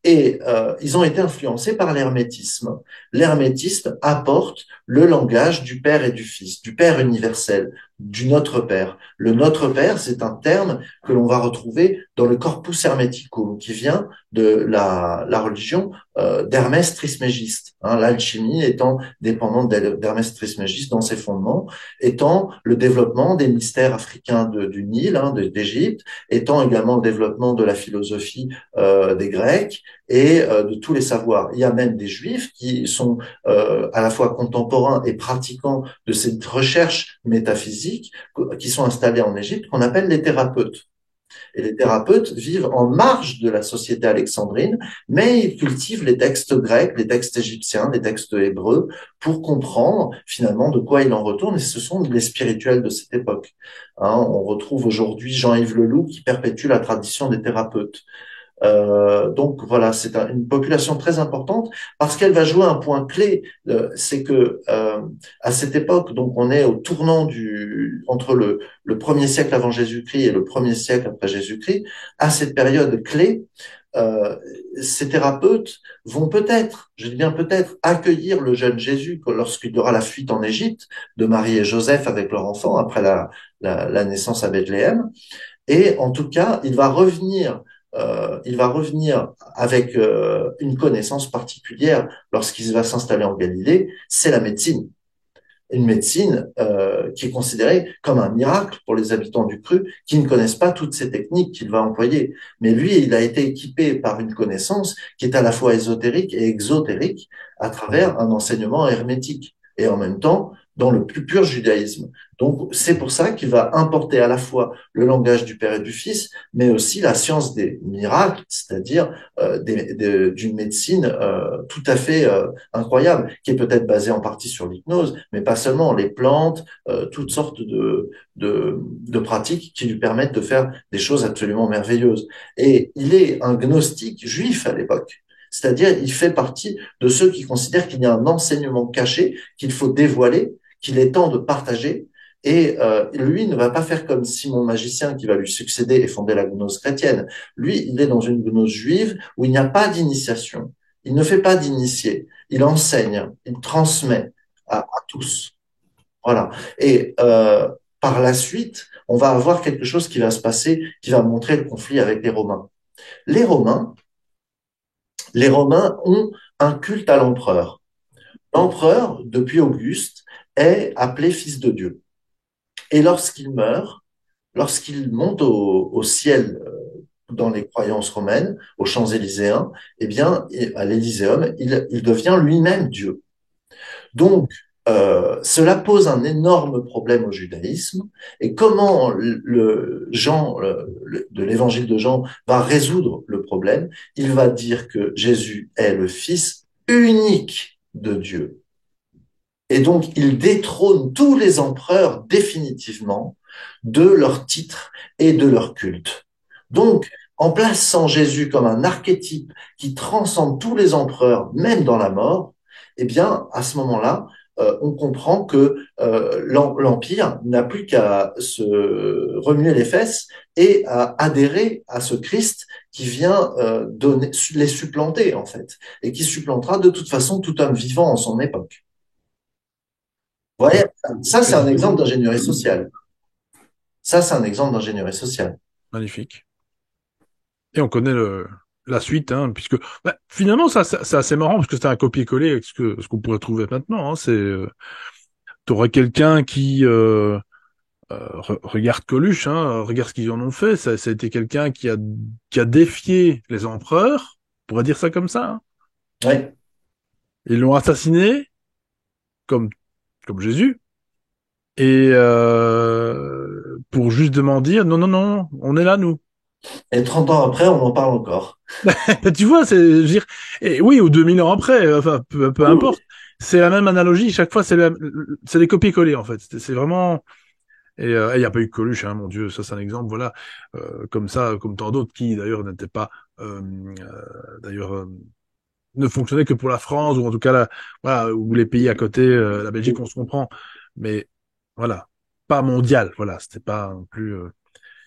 Et ils ont été influencés par l'hermétisme. L'hermétisme apporte le langage du Père et du Fils, du Père universel, du Notre Père. Le Notre Père, c'est un terme que l'on va retrouver dans le Corpus Hermeticum, qui vient de la religion d'Hermès Trismégiste. Hein, l'alchimie étant dépendante d'Hermès Trismégiste dans ses fondements, étant le développement des mystères africains du Nil, hein, d'Égypte, étant également le développement de la philosophie des Grecs et de tous les savoirs. Il y a même des juifs qui sont à la fois contemporains et pratiquants de cette recherche métaphysique qui sont installés en Égypte, qu'on appelle les thérapeutes. Et les thérapeutes vivent en marge de la société alexandrine, mais ils cultivent les textes grecs, les textes égyptiens, les textes hébreux, pour comprendre finalement de quoi il en retourne. Et ce sont les spirituels de cette époque. Hein, on retrouve aujourd'hui Jean-Yves Leloup qui perpétue la tradition des thérapeutes. Donc voilà, c'est une population très importante parce qu'elle va jouer un point clé. C'est que à cette époque, donc on est au tournant entre le premier siècle avant Jésus-Christ et le premier siècle après Jésus-Christ. À cette période clé, euh, ces thérapeutes vont peut-être, je dis bien peut-être, accueillir le jeune Jésus lorsqu'il y aura la fuite en Égypte de Marie et Joseph avec leur enfant après la naissance à Bethléem. Et en tout cas, il va revenir avec une connaissance particulière lorsqu'il va s'installer en Galilée, c'est la médecine. Une médecine qui est considérée comme un miracle pour les habitants du Cru qui ne connaissent pas toutes ces techniques qu'il va employer. Mais lui, il a été équipé par une connaissance qui est à la fois ésotérique et exotérique à travers un enseignement hermétique et en même temps dans le plus pur judaïsme. Donc c'est pour ça qu'il va importer à la fois le langage du Père et du Fils, mais aussi la science des miracles, c'est-à-dire d'une médecine tout à fait incroyable, qui est peut-être basée en partie sur l'hypnose, mais pas seulement, les plantes, toutes sortes de pratiques qui lui permettent de faire des choses absolument merveilleuses. Et il est un gnostique juif à l'époque. C'est-à-dire, il fait partie de ceux qui considèrent qu'il y a un enseignement caché qu'il faut dévoiler, qu'il est temps de partager. Et lui ne va pas faire comme Simon le magicien qui va lui succéder et fonder la gnose chrétienne. Lui, il est dans une gnose juive où il n'y a pas d'initiation. Il ne fait pas d'initié. Il enseigne, il transmet à tous. Voilà. Et par la suite, on va avoir quelque chose qui va se passer, qui va montrer le conflit avec les Romains. Les Romains, les Romains ont un culte à l'empereur. L'empereur, depuis Auguste, est appelé fils de Dieu. Et lorsqu'il meurt, lorsqu'il monte au ciel dans les croyances romaines, aux Champs-Élyséens, eh bien, à l'Élyséeum, il devient lui-même Dieu. Donc, cela pose un énorme problème au judaïsme. Et comment Jean, de l'évangile de Jean, va résoudre le problème? Il va dire que Jésus est le Fils unique de Dieu. Et donc, il détrône tous les empereurs définitivement de leur titre et de leur culte. Donc, en plaçant Jésus comme un archétype qui transcende tous les empereurs, même dans la mort, eh bien, à ce moment-là, on comprend que l'Empire n'a plus qu'à se remuer les fesses et à adhérer à ce Christ qui vient les supplanter, en fait, et qui supplantera de toute façon tout homme vivant en son époque. Vous voyez, ça, c'est un exemple d'ingénierie sociale. Ça, c'est un exemple d'ingénierie sociale. Magnifique. Et on connaît la suite, hein, puisque finalement c'est assez marrant parce que c'est un copier-coller avec ce qu'on pourrait trouver maintenant. Hein, t'aurais quelqu'un qui regarde Coluche, hein, regarde ce qu'ils en ont fait. Ça a été quelqu'un qui a défié les empereurs, on pourrait dire ça comme ça. Hein. Ouais. Ils l'ont assassiné comme comme Jésus et pour justement dire non non non, on est là nous. Et 30 ans après, on en parle encore. Tu vois, je veux dire, et oui, ou 2000 ans après, enfin, peu Oui, oui. importe. C'est la même analogie, chaque fois, c'est des copier-coller, en fait. C'est vraiment, et il n'y a pas eu de Coluche, hein, mon Dieu, ça c'est un exemple, voilà, comme ça, comme tant d'autres qui, d'ailleurs, n'étaient pas, d'ailleurs, ne fonctionnaient que pour la France, ou en tout cas, voilà, ou les pays à côté, la Belgique, on se comprend. Mais, voilà, pas mondial, voilà, c'était pas non plus,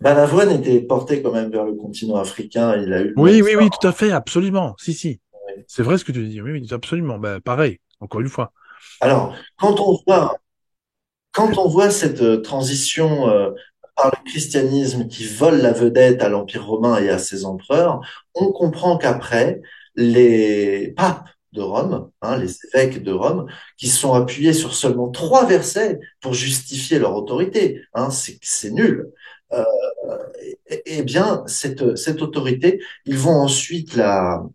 Balavoine était porté quand même vers le continent africain. Il a eu le même Oui, oui, oui, sort. tout à fait, absolument. Si, si. C'est vrai ce que tu dis. Oui, oui, absolument. Ben, pareil, encore une fois. Alors, quand on voit cette transition par le christianisme qui vole la vedette à l'Empire romain et à ses empereurs, on comprend qu'après, les papes de Rome, hein, les évêques de Rome, qui se sont appuyés sur seulement 3 versets pour justifier leur autorité, hein, c'est nul. Euh, eh bien, cette autorité, ils vont ensuite la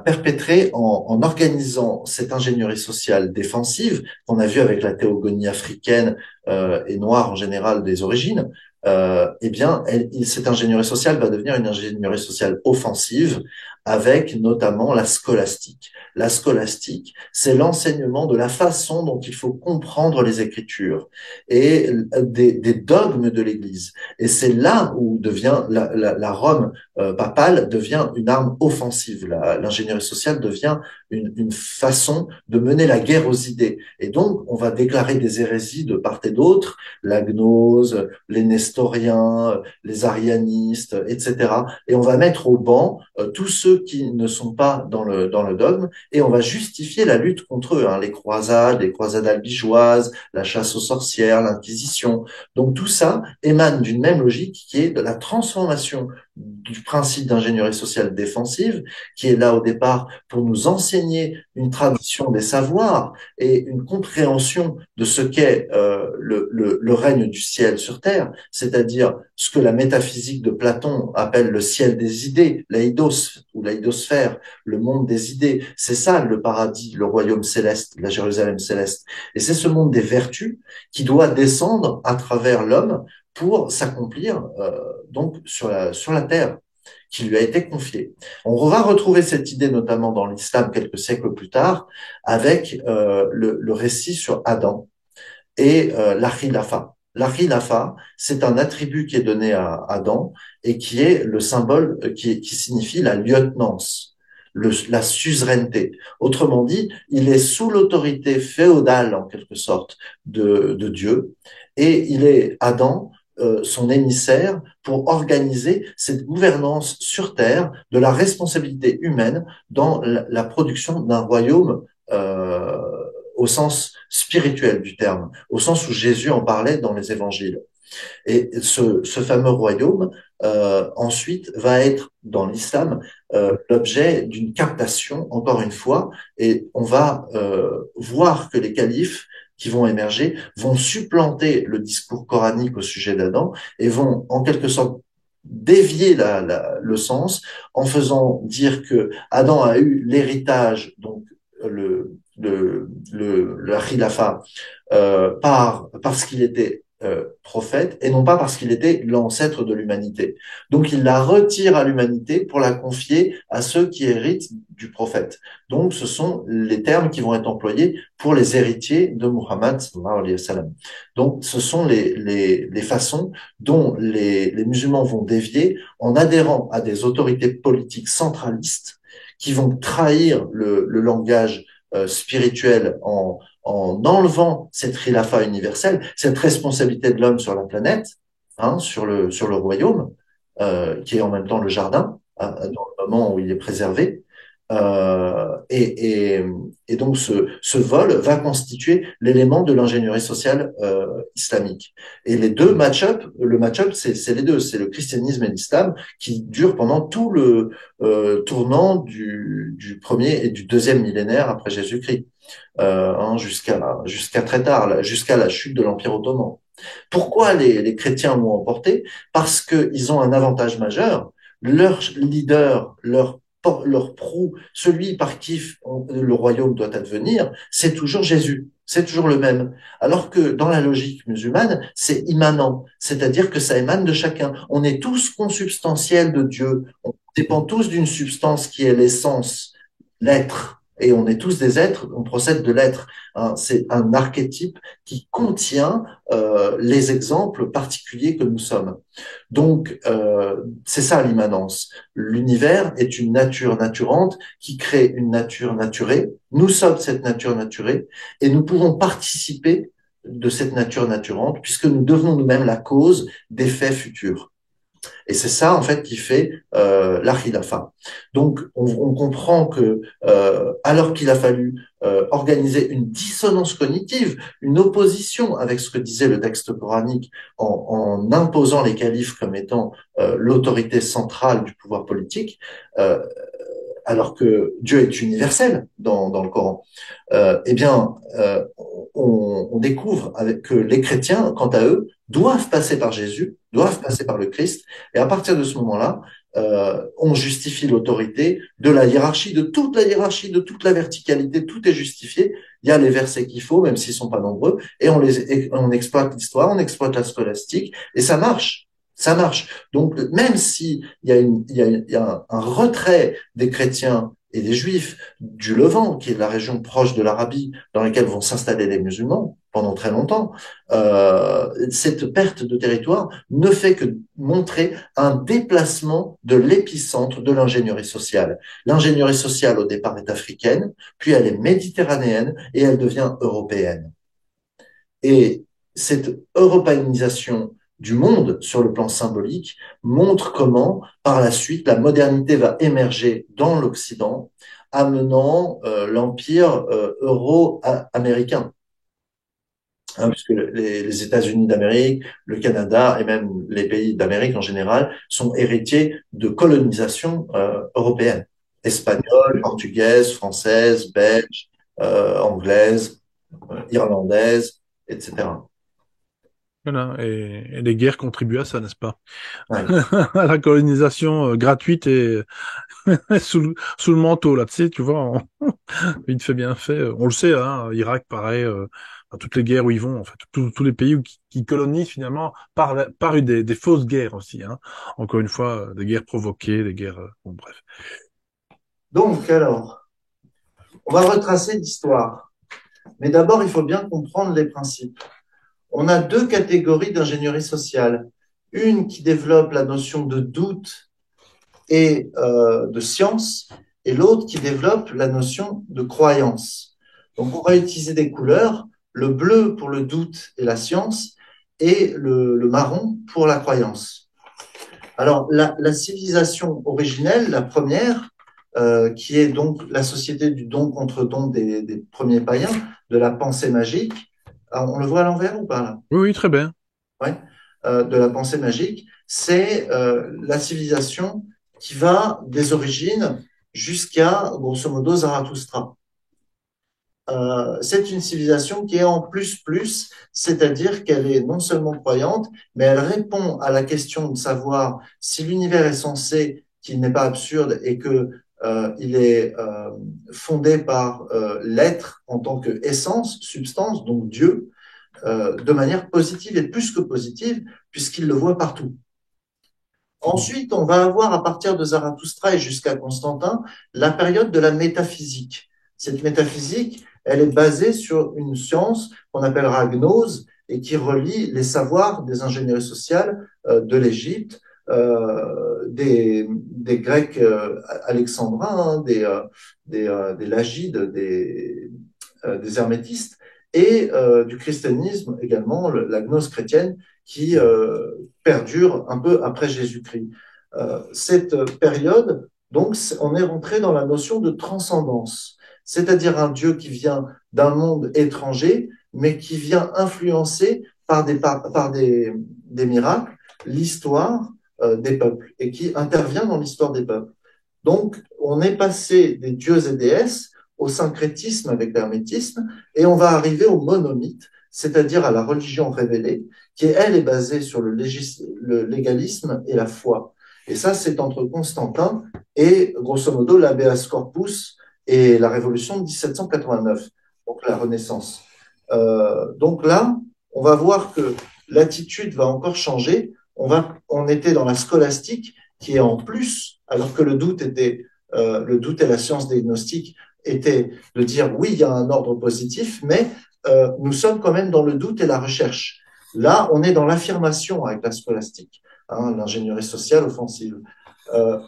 perpétrer en organisant cette ingénierie sociale défensive qu'on a vu avec la théogonie africaine et noire en général des origines. Eh bien, cette ingénierie sociale va devenir une ingénierie sociale offensive avec notamment la scolastique. La scolastique, c'est l'enseignement de la façon dont il faut comprendre les Écritures et des dogmes de l'Église. Et c'est là où devient la Rome papale devient une arme offensive. L'ingénierie sociale devient une façon de mener la guerre aux idées. Et donc, on va déclarer des hérésies de part et d'autre, la gnose, les nestoriens, les arianistes, etc. Et on va mettre au banc tous ceux qui ne sont pas dans le dogme, et on va justifier la lutte contre eux, hein, les croisades albigeoises, la chasse aux sorcières, l'Inquisition. Donc tout ça émane d'une même logique qui est de la transformation du principe d'ingénierie sociale défensive, qui est là au départ pour nous enseigner une tradition des savoirs et une compréhension de ce qu'est le règne du ciel sur terre, c'est-à-dire ce que la métaphysique de Platon appelle le ciel des idées, l'eidos ou l'eidosphère, le monde des idées. C'est ça le paradis, le royaume céleste, la Jérusalem céleste. Et c'est ce monde des vertus qui doit descendre à travers l'homme pour s'accomplir donc sur la terre qui lui a été confiée. On va retrouver cette idée notamment dans l'islam quelques siècles plus tard avec le récit sur Adam et l'Akhilafa. L'Akhilafa, c'est un attribut qui est donné à Adam et qui est le symbole qui signifie la lieutenance, la suzeraineté. Autrement dit, il est sous l'autorité féodale en quelque sorte de Dieu et il est Adam son émissaire pour organiser cette gouvernance sur Terre de la responsabilité humaine dans la production d'un royaume au sens spirituel du terme, au sens où Jésus en parlait dans les évangiles. Et ce fameux royaume, ensuite, va être, dans l'islam, l'objet d'une captation, encore une fois, et on va voir que les califes qui vont émerger vont supplanter le discours coranique au sujet d'Adam et vont, en quelque sorte, dévier le sens en faisant dire que Adam a eu l'héritage, donc le khilafa, parce qu'il était prophète et non pas parce qu'il était l'ancêtre de l'humanité. Donc il la retire à l'humanité pour la confier à ceux qui héritent du prophète. Donc ce sont les termes qui vont être employés pour les héritiers de Muhammad sallallahu alayhi wa sallam. Donc ce sont les façons dont les musulmans vont dévier en adhérant à des autorités politiques centralistes qui vont trahir le langage spirituel en enlevant cette khilafa universelle, cette responsabilité de l'homme sur la planète, hein, sur le royaume, qui est en même temps le jardin, dans le moment où il est préservé, et donc ce vol va constituer l'élément de l'ingénierie sociale islamique. Et les deux match-up, le match-up, c'est les deux, c'est le christianisme et l'islam qui durent pendant tout le tournant du premier et du deuxième millénaire après Jésus-Christ, jusqu'à très tard, jusqu'à la chute de l'Empire ottoman. Pourquoi les chrétiens l'ont emporté? Parce qu'ils ont un avantage majeur. Leur leader, leur proue, celui par qui le royaume doit advenir, c'est toujours Jésus. C'est toujours le même. Alors que dans la logique musulmane, c'est immanent. C'est-à-dire que ça émane de chacun. On est tous consubstantiels de Dieu. On dépend tous d'une substance qui est l'essence, l'être. Et on est tous des êtres, on procède de l'être. Hein. C'est un archétype qui contient les exemples particuliers que nous sommes. Donc, c'est ça l'immanence. L'univers est une nature naturante qui crée une nature naturée. Nous sommes cette nature naturée et nous pouvons participer de cette nature naturante puisque nous devenons nous-mêmes la cause des faits futurs. Et c'est ça, en fait, qui fait la khilafa. Donc, on comprend que, alors qu'il a fallu organiser une dissonance cognitive, une opposition avec ce que disait le texte coranique en imposant les califes comme étant l'autorité centrale du pouvoir politique, euh, alors que Dieu est universel dans le Coran, eh bien, on découvre que les chrétiens, quant à eux, doivent passer par Jésus, doivent passer par le Christ, et à partir de ce moment-là, on justifie l'autorité de la hiérarchie, de toute la hiérarchie, de toute la verticalité, tout est justifié. Il y a les versets qu'il faut, même s'ils sont pas nombreux, et on exploite l'histoire, on exploite la scolastique, et ça marche. Ça marche. Donc, même si il y a un retrait des chrétiens et des juifs du Levant, qui est la région proche de l'Arabie, dans laquelle vont s'installer les musulmans pendant très longtemps, cette perte de territoire ne fait que montrer un déplacement de l'épicentre de l'ingénierie sociale. L'ingénierie sociale, au départ, est africaine, puis elle est méditerranéenne et elle devient européenne. Et cette européanisation du monde sur le plan symbolique montre comment, par la suite, la modernité va émerger dans l'Occident, amenant l'empire euro-américain. Hein, puisque les États-Unis d'Amérique, le Canada et même les pays d'Amérique en général sont héritiers de colonisation européenne, espagnole, portugaise, française, belge, anglaise, irlandaise, etc. Voilà. Et les guerres contribuent à ça, n'est-ce pas? Ouais. À la colonisation gratuite et sous le manteau, là, tu vois, vite fait, bien fait. On le sait, hein, Irak, pareil, à toutes les guerres où ils vont, en fait, tous les pays qui colonisent finalement par des fausses guerres aussi, hein. Encore une fois, des guerres provoquées, des guerres, bon, bref. Donc, alors, on va retracer l'histoire. Mais d'abord, il faut bien comprendre les principes. On a deux catégories d'ingénierie sociale. Une qui développe la notion de doute et de science, et l'autre qui développe la notion de croyance. Donc, on va utiliser des couleurs, le bleu pour le doute et la science, et le marron pour la croyance. Alors, la civilisation originelle, la première, qui est donc la société du don contre don des premiers païens, de la pensée magique. Alors, on le voit à l'envers ou pas là? Oui, oui, très bien. Ouais. De la pensée magique, c'est la civilisation qui va des origines jusqu'à, grosso modo, Zarathustra. C'est une civilisation qui est en plus, c'est-à-dire qu'elle est non seulement croyante, mais elle répond à la question de savoir si l'univers est censé, qu'il n'est pas absurde et que il est fondé par l'être en tant qu'essence, substance, donc Dieu, de manière positive et plus que positive, puisqu'il le voit partout. Ensuite, on va avoir, à partir de Zarathustra et jusqu'à Constantin, la période de la métaphysique. Cette métaphysique, elle est basée sur une science qu'on appellera gnose et qui relie les savoirs des ingénieries sociales de l'Égypte, des Grecs alexandrins, hein, des Lagides, des hermétistes, et du christianisme également, la gnose chrétienne, qui perdure un peu après Jésus-Christ. Cette période Donc, on est rentré dans la notion de transcendance, c'est-à-dire un Dieu qui vient d'un monde étranger, mais qui vient influencer des miracles l'histoire des peuples et qui intervient dans l'histoire des peuples. Donc, on est passé des dieux et déesses au syncrétisme avec l'hermétisme et on va arriver au monomythe, c'est-à-dire à la religion révélée, qui, elle, est basée sur le légalisme et la foi. Et ça, c'est entre Constantin et, grosso modo, l'habeas corpus et la Révolution de 1789, donc la Renaissance. Donc là, on va voir que l'attitude va encore changer. On était dans la scolastique qui est en plus, alors que le doute et la science des gnostiques étaient de dire oui, il y a un ordre positif, mais nous sommes quand même dans le doute et la recherche. Là, on est dans l'affirmation avec la scolastique, hein, l'ingénierie sociale offensive.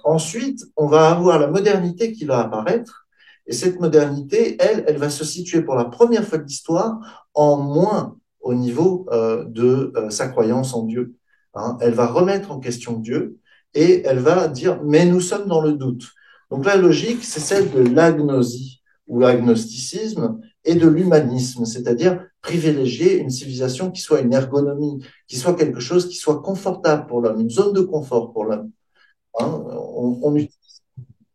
Ensuite, on va avoir la modernité qui va apparaître, et cette modernité, elle va se situer pour la première fois de l'histoire en moins au niveau de sa croyance en Dieu. Hein. Elle va remettre en question Dieu et elle va dire, mais nous sommes dans le doute. Donc la logique, c'est celle de l'agnosie ou l'agnosticisme et de l'humanisme, c'est-à-dire privilégier une civilisation qui soit une ergonomie, qui soit quelque chose qui soit confortable pour l'homme, une zone de confort pour l'homme. Hein.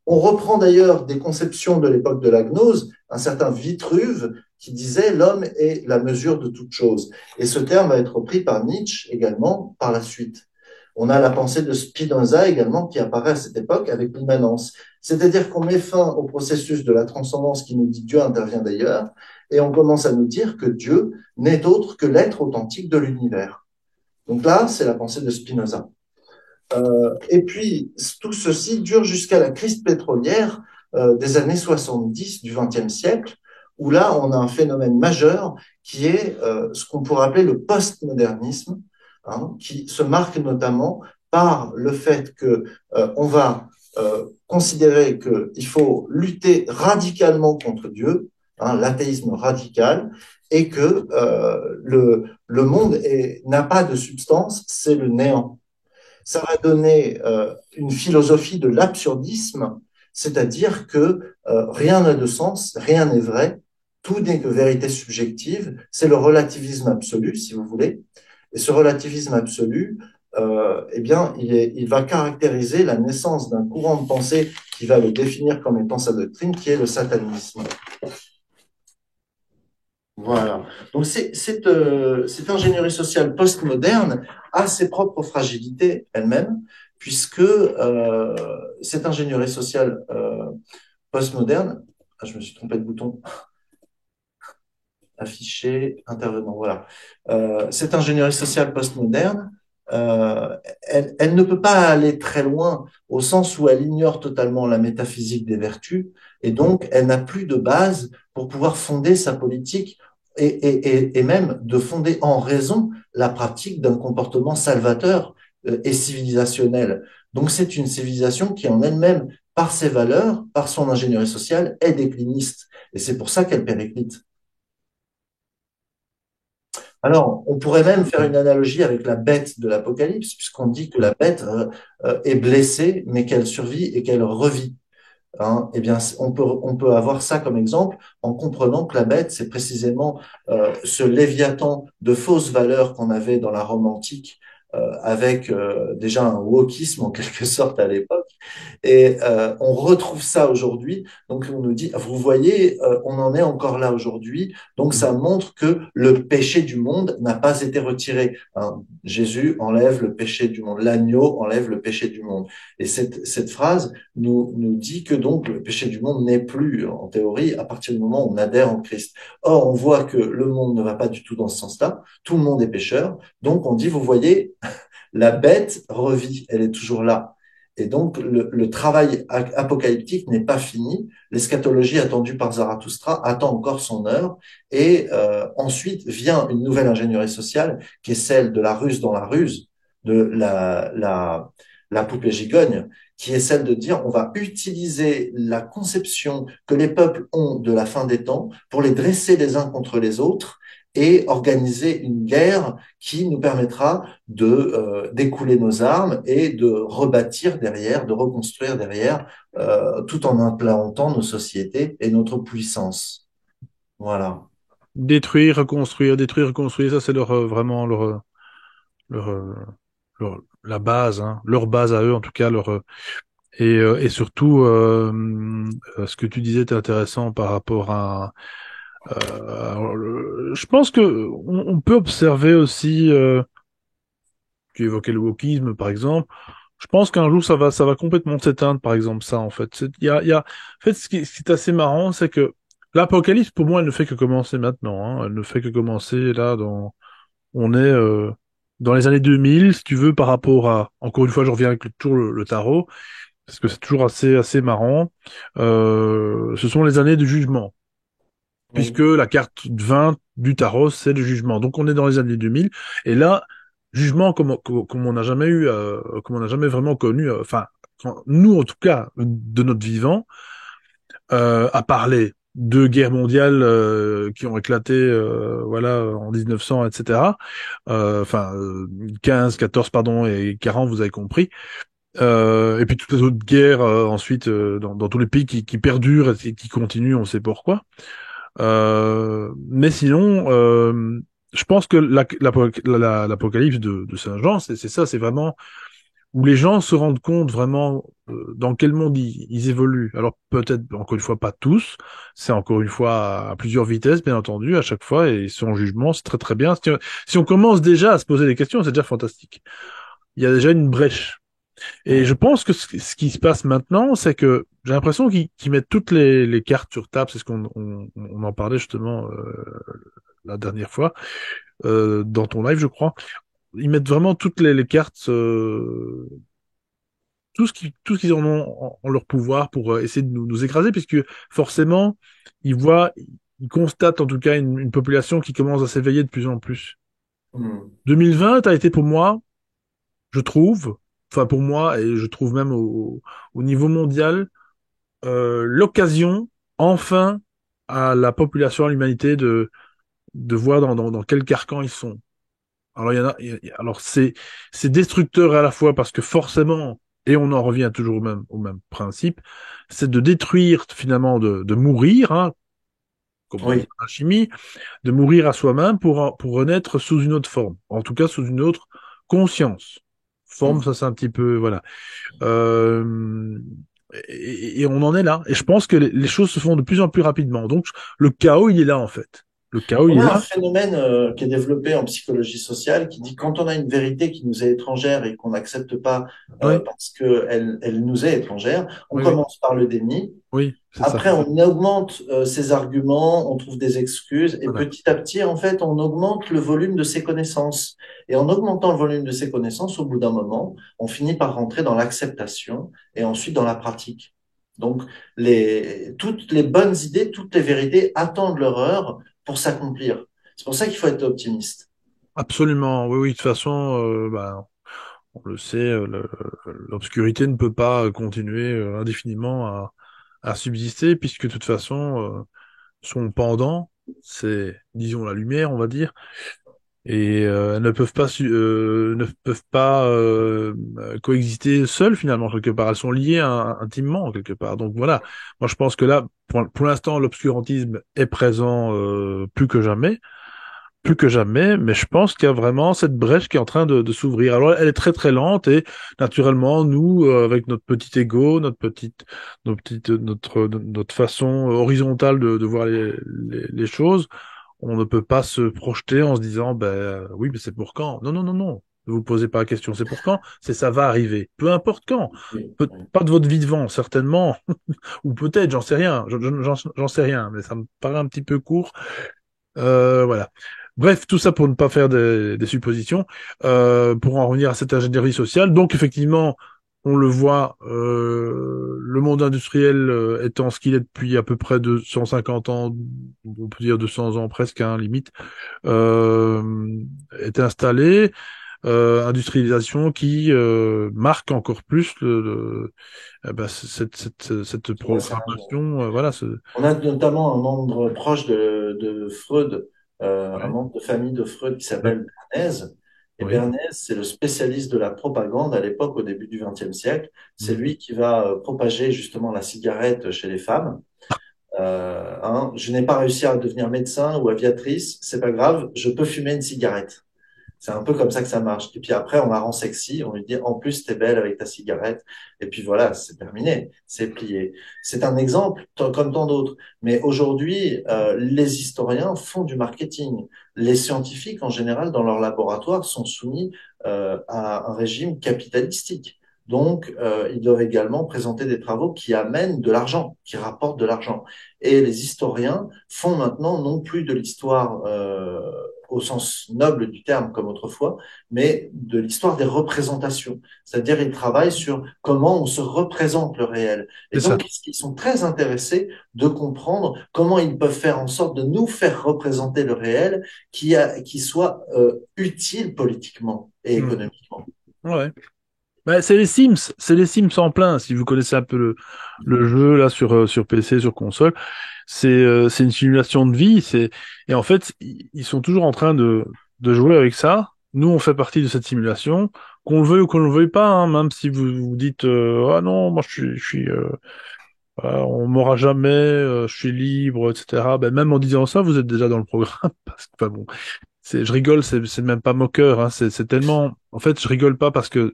On reprend d'ailleurs des conceptions de l'époque de la gnose, un certain Vitruve qui disait l'homme est la mesure de toute chose. Et ce terme va être repris par Nietzsche également par la suite. On a la pensée de Spinoza également qui apparaît à cette époque avec l'immanence. C'est-à-dire qu'on met fin au processus de la transcendance qui nous dit Dieu intervient d'ailleurs et on commence à nous dire que Dieu n'est autre que l'être authentique de l'univers. Donc là, c'est la pensée de Spinoza. Et puis, tout ceci dure jusqu'à la crise pétrolière des années 70 du XXe siècle, où là, on a un phénomène majeur qui est ce qu'on pourrait appeler le postmodernisme, hein, qui se marque notamment par le fait que on va considérer qu'il faut lutter radicalement contre Dieu, hein, l'athéisme radical, et que le monde n'a pas de substance, c'est le néant. Ça va donner une philosophie de l'absurdisme, c'est-à-dire que rien n'a de sens, rien n'est vrai, tout n'est que vérité subjective, c'est le relativisme absolu, si vous voulez. Et ce relativisme absolu, eh bien, il va caractériser la naissance d'un courant de pensée qui va le définir comme étant sa doctrine, qui est le satanisme. Voilà. Donc, cette ingénierie sociale postmoderne a ses propres fragilités elle-même, puisque cette ingénierie sociale postmoderne, ah, je me suis trompé de bouton, affiché, intervenant, voilà. Cette ingénierie sociale postmoderne, elle ne peut pas aller très loin au sens où elle ignore totalement la métaphysique des vertus et donc elle n'a plus de base pour pouvoir fonder sa politique et même de fonder en raison la pratique d'un comportement salvateur et civilisationnel. Donc c'est une civilisation qui en elle-même, par ses valeurs, par son ingénierie sociale, est décliniste et c'est pour ça qu'elle périclite. Alors, on pourrait même faire une analogie avec la bête de l'Apocalypse, puisqu'on dit que la bête est blessée, mais qu'elle survit et qu'elle revit. Hein. Eh bien, on peut avoir ça comme exemple en comprenant que la bête, c'est précisément ce léviathan de fausses valeurs qu'on avait dans la Rome antique, avec déjà un wokisme en quelque sorte à l'époque. Et on retrouve ça aujourd'hui. Donc on nous dit, vous voyez, on en est encore là aujourd'hui. Donc ça montre que le péché du monde n'a pas été retiré. Hein. Jésus enlève le péché du monde. L'agneau enlève le péché du monde. Et cette phrase nous dit que donc le péché du monde n'est plus, en théorie, à partir du moment où on adhère en Christ. Or, on voit que le monde ne va pas du tout dans ce sens-là. Tout le monde est pécheur. Donc on dit, vous voyez, la bête revit. Elle est toujours là. Et donc, le travail apocalyptique n'est pas fini. L'eschatologie attendue par Zarathustra attend encore son heure. Et ensuite vient une nouvelle ingénierie sociale qui est celle de la ruse dans la ruse, de la poupée gigogne, qui est celle de dire on va utiliser la conception que les peuples ont de la fin des temps pour les dresser les uns contre les autres et organiser une guerre qui nous permettra de d'écouler nos armes et de rebâtir derrière, de reconstruire derrière, tout en implantant nos sociétés et notre puissance. Voilà. détruire, reconstruire, ça c'est leur vraiment leur, la base, hein, leur base à eux en tout cas, et surtout ce que tu disais était intéressant par rapport à je pense que on peut observer aussi, tu évoquais le wokisme par exemple. Je pense qu'un jour ça va complètement s'éteindre, par exemple ça en fait. En fait ce qui est assez marrant, c'est que l'apocalypse pour moi elle ne fait que commencer maintenant. Hein. Elle ne fait que commencer là dans on est dans les années 2000 si tu veux par rapport à encore une fois je reviens avec toujours le tarot parce que c'est toujours assez marrant. Ce sont les années du jugement puisque Oui. la carte 20 du tarot, c'est le jugement. Donc on est dans les années 2000, et là, jugement comme on n'a jamais eu, comme on n'a jamais vraiment connu, enfin, nous en tout cas, de notre vivant, à parler de guerres mondiales qui ont éclaté, voilà, en 1900, etc. Enfin, 15, 14, pardon, et 40, vous avez compris. Et puis toutes les autres guerres ensuite dans tous les pays qui perdurent et qui continuent, on sait pourquoi. Mais sinon, je pense que l'apocalypse de Saint-Jean, c'est ça, c'est vraiment où les gens se rendent compte vraiment dans quel monde ils évoluent. Alors peut-être, encore une fois, pas tous, c'est encore une fois à plusieurs vitesses, bien entendu, à chaque fois, et son jugement, c'est très très bien. Si on commence déjà à se poser des questions, c'est déjà fantastique. Il y a déjà une brèche. Et je Oui. pense que ce qui se passe maintenant, c'est que j'ai l'impression qu'ils mettent toutes les cartes sur table. C'est ce on en parlait justement la dernière fois dans ton live, je crois. Ils mettent vraiment toutes les cartes, tout ce qu'ils en ont en leur pouvoir pour essayer de nous écraser, puisque forcément, ils voient, ils constatent en tout cas une population qui commence à s'éveiller de plus en plus. Hmm. 2020 a été pour moi, je trouve, enfin pour moi, et je trouve même au niveau mondial, l'occasion, enfin, à la population, à l'humanité, de voir dans quel carcan ils sont. Alors, alors c'est destructeur à la fois parce que forcément, et on en revient toujours au même principe, c'est de détruire, finalement, de mourir, hein, comme on dit Oui. en chimie, de mourir à soi-même pour renaître sous une autre forme. En tout cas, sous une autre conscience. Forme, Hmm. ça c'est un petit peu, voilà. Euh, et on en est là. Et je pense que les choses se font de plus en plus rapidement. Donc, le chaos, il est là, en fait. Le chaos, il On est a un là. phénomène qui est développé en psychologie sociale qui dit quand on a une vérité qui nous est étrangère et qu'on n'accepte pas Oui, parce elle nous est étrangère, on oui, oui, commence par le déni. oui, c'est ça. Après, on augmente ses arguments, on trouve des excuses et Voilà. petit à petit, en fait, on augmente le volume de ses connaissances. Et en augmentant le volume de ses connaissances, au bout d'un moment, on finit par rentrer dans l'acceptation et ensuite dans la pratique. Donc, toutes les bonnes idées, toutes les vérités attendent leur heure pour s'accomplir. C'est pour ça qu'il faut être optimiste. Absolument. Oui, oui. De toute façon, bah, on le sait, l'obscurité ne peut pas continuer indéfiniment à subsister, puisque de toute façon, son pendant, c'est, disons, la lumière, on va dire. Et elles ne peuvent pas coexister seules finalement quelque part. Elles sont liées intimement quelque part. Donc voilà. Moi je pense que là, pour l'instant, l'obscurantisme est présent plus que jamais. Mais je pense qu'il y a vraiment cette brèche qui est en train de s'ouvrir. Alors elle est très très lente et naturellement nous, avec notre petit ego, notre façon horizontale de voir les choses, on ne peut pas se projeter en se disant, ben oui, mais c'est pour quand? Non, non, non, non. Ne vous posez pas la question, c'est pour quand? C'est ça va arriver. Peu importe quand. Oui, oui. Pas de votre vie devant, certainement. Ou peut-être, j'en sais rien. J'en sais rien, mais ça me paraît un petit peu court. Voilà. Bref, tout ça pour ne pas faire des suppositions. Pour en revenir à cette ingénierie sociale. Donc, effectivement, on le voit, le monde industriel étant ce qu'il est depuis à peu près 250 ans, on peut dire 200 ans presque, hein, limite, euh, est installé, industrialisation qui marque encore plus cette Ouais, c'est un- programmation, voilà. On a notamment un membre proche de Freud un Ouais. membre de famille de Freud qui Ouais. s'appelle Bernays. Et Oui. Bernays, c'est le spécialiste de la propagande à l'époque, au début du XXe siècle. C'est Mm. lui qui va propager justement la cigarette chez les femmes. Je n'ai pas réussi à devenir médecin ou aviatrice, c'est pas grave, je peux fumer une cigarette. C'est un peu comme ça que ça marche. Et puis après, on la rend sexy, on lui dit en plus t'es belle avec ta cigarette. Et puis voilà, c'est terminé, c'est plié. C'est un exemple comme tant d'autres. Mais aujourd'hui, les historiens font du marketing. Les scientifiques, en général, dans leur laboratoire, sont soumis à un régime capitalistique. Donc, ils doivent également présenter des travaux qui amènent de l'argent, qui rapportent de l'argent. Et les historiens font maintenant non plus de l'histoire au sens noble du terme comme autrefois, mais de l'histoire des représentations. C'est-à-dire, ils travaillent sur comment on se représente le réel. Et C'est ça. donc, ils sont très intéressés de comprendre comment ils peuvent faire en sorte de nous faire représenter le réel qui soit utile politiquement et Mm. économiquement. Ouais. Bah, c'est les Sims en plein. Si vous connaissez un peu le jeu là sur PC, sur console, c'est une simulation de vie. Et en fait ils sont toujours en train de jouer avec ça. Nous on fait partie de cette simulation, qu'on le veuille ou qu'on le veuille pas. Hein, même si vous vous dites ah non moi je suis on m'aura jamais, je suis libre, etc. Ben, même en disant ça vous êtes déjà dans le programme. Parce que enfin bon je rigole, c'est même pas moqueur. Hein, c'est tellement en fait je rigole pas parce que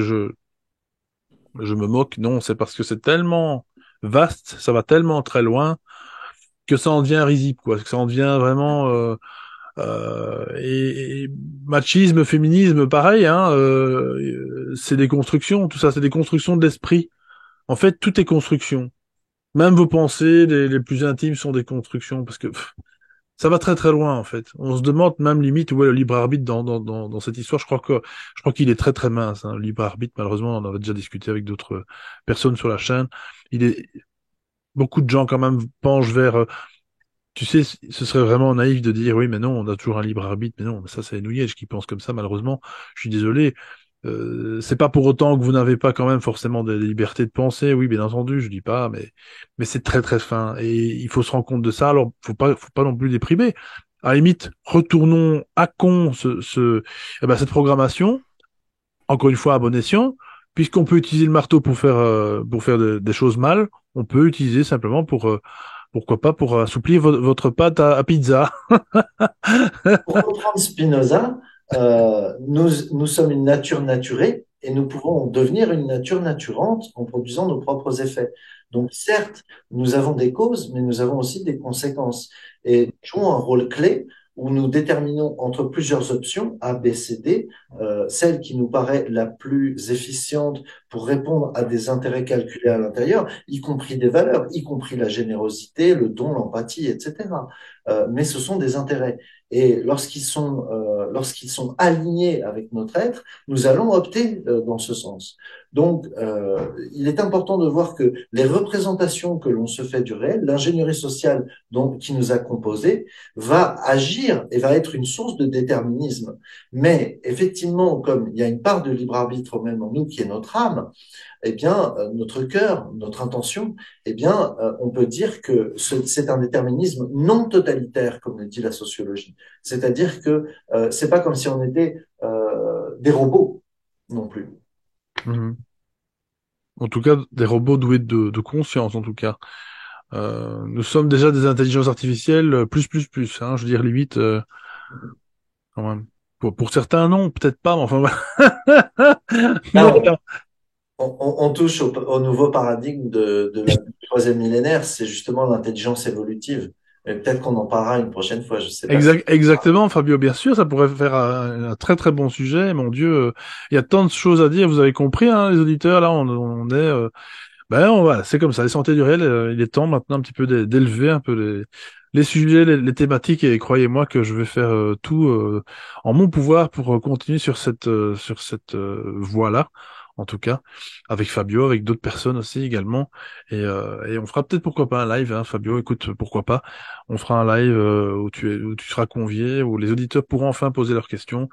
je me moque, non, c'est parce que c'est tellement vaste, ça va tellement très loin que ça en devient risible, quoi, que ça en devient vraiment et machisme, féminisme, pareil, hein, c'est des constructions, tout ça, c'est des constructions de l'esprit. En fait, tout est construction. Même vos pensées, les plus intimes, sont des constructions parce que ça va très très loin en fait. On se demande même limite où est le libre arbitre dans cette histoire. Je crois qu'il est très très mince. Hein. Le libre arbitre, malheureusement, on en avait déjà discuté avec d'autres personnes sur la chaîne. Il est beaucoup de gens quand même penchent vers. Tu sais, ce serait vraiment naïf de dire oui, mais non, on a toujours un libre arbitre. Mais non, mais ça c'est Nouillet qui pense comme ça. Malheureusement, je suis désolé. C'est pas pour autant que vous n'avez pas quand même forcément des libertés de penser. Oui, bien entendu, je dis pas, mais c'est très très fin et il faut se rendre compte de ça. Alors, faut pas non plus déprimer. À la limite, retournons à con eh ben, cette programmation. Encore une fois, à bon escient, puisqu'on peut utiliser le marteau pour faire des choses mal, on peut utiliser simplement pourquoi pas pour assouplir votre pâte à pizza. Pour reprendre Spinoza, nous sommes une nature naturée et nous pouvons devenir une nature naturante en produisant nos propres effets. Donc, certes, nous avons des causes, mais nous avons aussi des conséquences. Et nous jouons un rôle clé où nous déterminons entre plusieurs options, A, B, C, D, celle qui nous paraît la plus efficiente pour répondre à des intérêts calculés à l'intérieur, y compris des valeurs, y compris la générosité, le don, l'empathie, etc. Mais ce sont des intérêts. Et lorsqu'ils sont alignés avec notre être, nous allons opter dans ce sens. Donc, il est important de voir que les représentations que l'on se fait du réel, l'ingénierie sociale qui nous a composés, va agir et va être une source de déterminisme. Mais effectivement, comme il y a une part de libre arbitre même en nous qui est notre âme, eh bien, notre cœur, notre intention, eh bien, on peut dire que c'est un déterminisme non totalitaire, comme le dit la sociologie. C'est-à-dire que c'est pas comme si on était des robots non plus. Mhm. En tout cas, des robots doués de conscience, en tout cas. Nous sommes déjà des intelligences artificielles plus. Hein, je veux dire, limite, quand même. Pour certains, non, peut-être pas, mais enfin, voilà. Mais Là, voilà. on touche au nouveau paradigme de la du troisième millénaire, c'est justement l'intelligence évolutive. Et peut-être qu'on en parlera une prochaine fois, je sais pas si. Exactement, Fabio, bien sûr, ça pourrait faire un très très bon sujet. Mon Dieu, il y a tant de choses à dire, vous avez compris, hein, les auditeurs, là, on est... voilà, c'est comme ça, les santé du réel, il est temps maintenant un petit peu d'élever un peu les sujets, les thématiques, et croyez-moi que je vais faire tout en mon pouvoir pour continuer sur cette voie-là, en tout cas, avec Fabio, avec d'autres personnes aussi également, et on fera peut-être pourquoi pas un live, hein, Fabio, écoute, pourquoi pas, on fera un live où tu seras convié, où les auditeurs pourront enfin poser leurs questions,